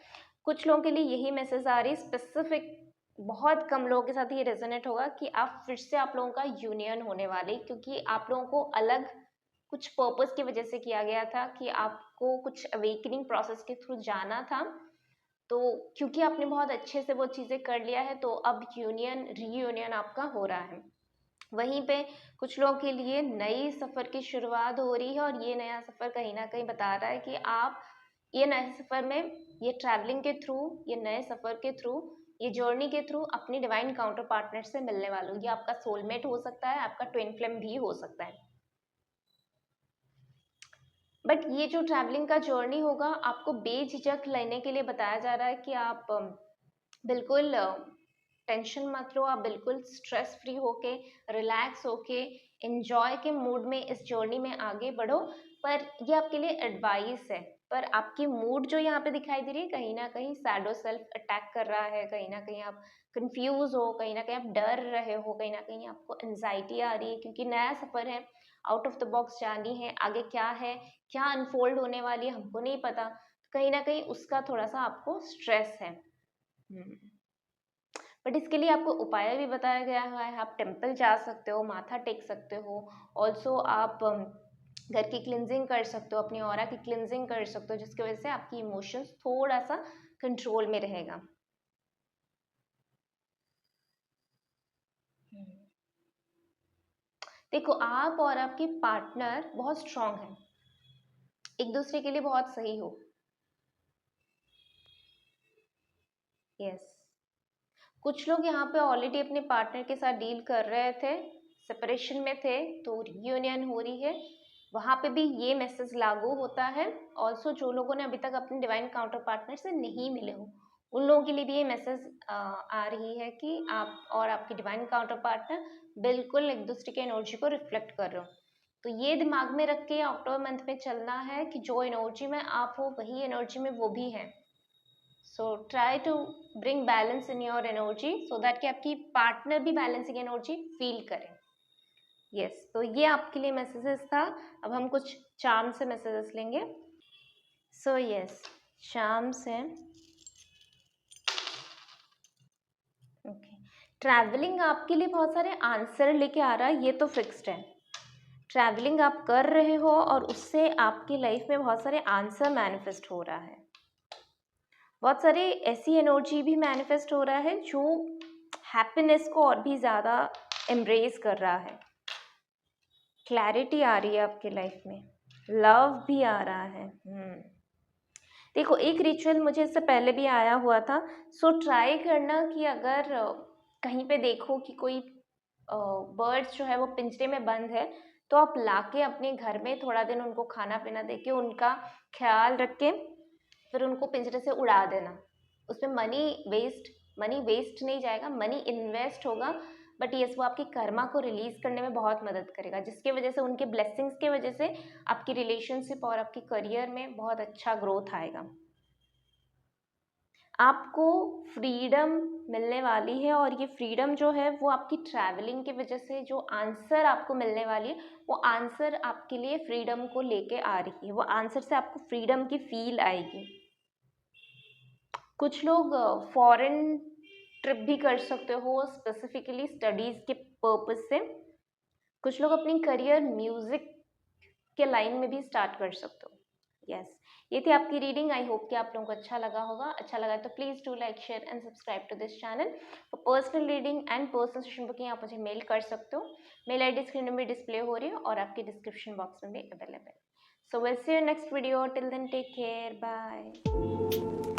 कुछ लोगों के लिए यही मैसेज आ रही स्पेसिफिक, बहुत कम लोगों के साथ ये रेजोनेट होगा कि आप फिर से आप लोगों का यूनियन होने वाले, क्योंकि आप लोगों को अलग कुछ पर्पस की वजह से किया गया था कि आपको कुछ अवेकनिंग प्रोसेस के थ्रू जाना था। तो क्योंकि आपने बहुत अच्छे से वो चीज़ें कर लिया है, तो अब यूनियन रीयूनियन आपका हो रहा है। वहीं पे कुछ लोगों के लिए नई सफ़र की शुरुआत हो रही है और ये नया सफ़र कहीं ना कहीं बता रहा है कि आप ये नए सफ़र में, ये ट्रैवलिंग के थ्रू, ये नए सफ़र के थ्रू, ये जर्नी के थ्रू अपनी डिवाइन काउंटर पार्टनर से मिलने वालों। ये आपका सोलमेट हो सकता है, आपका ट्विन फ्लेम भी हो सकता है। बट ये जो ट्रैवलिंग का जर्नी होगा, आपको बेझिझक लेने के लिए बताया जा रहा है कि आप बिल्कुल टेंशन मत लो, आप बिल्कुल स्ट्रेस फ्री होके, रिलैक्स होके, एंजॉय के मूड में इस जर्नी में आगे बढ़ो। पर ये आपके लिए एडवाइस है। पर आपकी मूड जो यहाँ पे दिखाई दे रही है, कहीं ना कहीं सैडो सेल्फ अटैक कर रहा है, कहीं ना कहीं आप कंफ्यूज हो, कहीं ना कहीं आप डर रहे हो, कहीं ना कहीं आपको एंजाइटी आ रही है, क्योंकि नया सफ़र है, आउट ऑफ द बॉक्स जानी है, आगे क्या है, क्या अनफोल्ड होने वाली है हमको नहीं पता, कहीं ना कहीं उसका थोड़ा सा आपको स्ट्रेस है। बट इसके लिए आपको उपाय भी बताया गया है, आप टेम्पल जा सकते हो, माथा टेक सकते हो। ऑल्सो आप घर की क्लिनजिंग कर सकते हो, अपनी ऑरा की क्लिनजिंग कर सकते हो, जिसकी वजह से आपकी इमोशंस थोड़ा सा कंट्रोल में रहेगा। देखो, आप और आपकी पार्टनर बहुत स्ट्रांग है, एक दूसरे के लिए बहुत सही हो। यस, कुछ लोग यहाँ पे ऑलरेडी अपने पार्टनर के साथ डील कर रहे थे, सेपरेशन में थे, तो रियूनियन हो रही है, वहाँ पे भी ये मैसेज लागू होता है। ऑल्सो जो लोगों ने अभी तक अपने डिवाइन काउंटर पार्टनर से नहीं मिले हो, उन लोगों के लिए भी ये मैसेज आ रही है कि आप और आपकी डिवाइन काउंटर पार्टनर बिल्कुल एक दूसरे के एनर्जी को रिफ्लेक्ट कर रहे हो। तो ये दिमाग में रख के अक्टूबर मंथ में चलना है कि जो एनर्जी में आप हो, वही एनर्जी में वो भी है। So try to bring balance in your energy, so that कि आपकी पार्टनर भी बैलेंसिंग एनर्जी फील करें। यस, तो ये आपके लिए मैसेजेस था। अब हम कुछ चार्म से मैसेजेस लेंगे। सो यस, चार्म्स हैं। ओके, ट्रैवलिंग आपके लिए बहुत सारे आंसर लेके आ रहा है, ये तो फिक्स्ड है। ट्रैवलिंग आप कर रहे हो और उससे आपकी लाइफ में बहुत सारे आंसर मैनिफेस्ट हो रहा है। बहुत सारे ऐसी एनर्जी भी मैनिफेस्ट हो रहा है जो हैप्पीनेस को और भी ज़्यादा एम्ब्रेस कर रहा है। क्लैरिटी आ रही है आपके लाइफ में, लव भी आ रहा है। देखो, एक रिचुअल मुझे इससे पहले भी आया हुआ था, सो ट्राई करना कि अगर कहीं पे देखो कि कोई बर्ड्स जो है वो पिंजरे में बंद है, तो आप लाके अपने घर में थोड़ा दिन उनको खाना पीना देके उनका ख्याल रख के फिर उनको पिंजरे से उड़ा देना। उसमें मनी वेस्ट नहीं जाएगा, मनी इन्वेस्ट होगा, बट यस वो आपकी कर्मा को रिलीज करने में बहुत मदद करेगा, जिसके वजह से उनके ब्लेसिंग्स के वजह से आपकी रिलेशनशिप और आपकी करियर में बहुत अच्छा ग्रोथ आएगा। आपको फ्रीडम मिलने वाली है और ये फ्रीडम जो है वो आपकी ट्रैवलिंग की वजह से जो आंसर आपको मिलने वाली है, वो आंसर आपके लिए फ्रीडम को लेके आ रही है। वो आंसर से आपको फ्रीडम की फील आएगी। कुछ लोग फॉरेन ट्रिप भी कर सकते हो, स्पेसिफिकली स्टडीज़ के पर्पस से। कुछ लोग अपनी करियर म्यूज़िक के लाइन में भी स्टार्ट कर सकते हो। यस, ये थी आपकी रीडिंग। आई होप कि आप लोगों को अच्छा लगा होगा। अच्छा लगा तो please do like, share and subscribe to this channel. For personal reading and personal session booking आप मुझे मेल कर सकते हो। मेल आईडी स्क्रीन में डिस्प्ले हो रही है और आपके डिस्क्रिप्शन बॉक्स में भी available. So will see you next video. Till then take care, bye.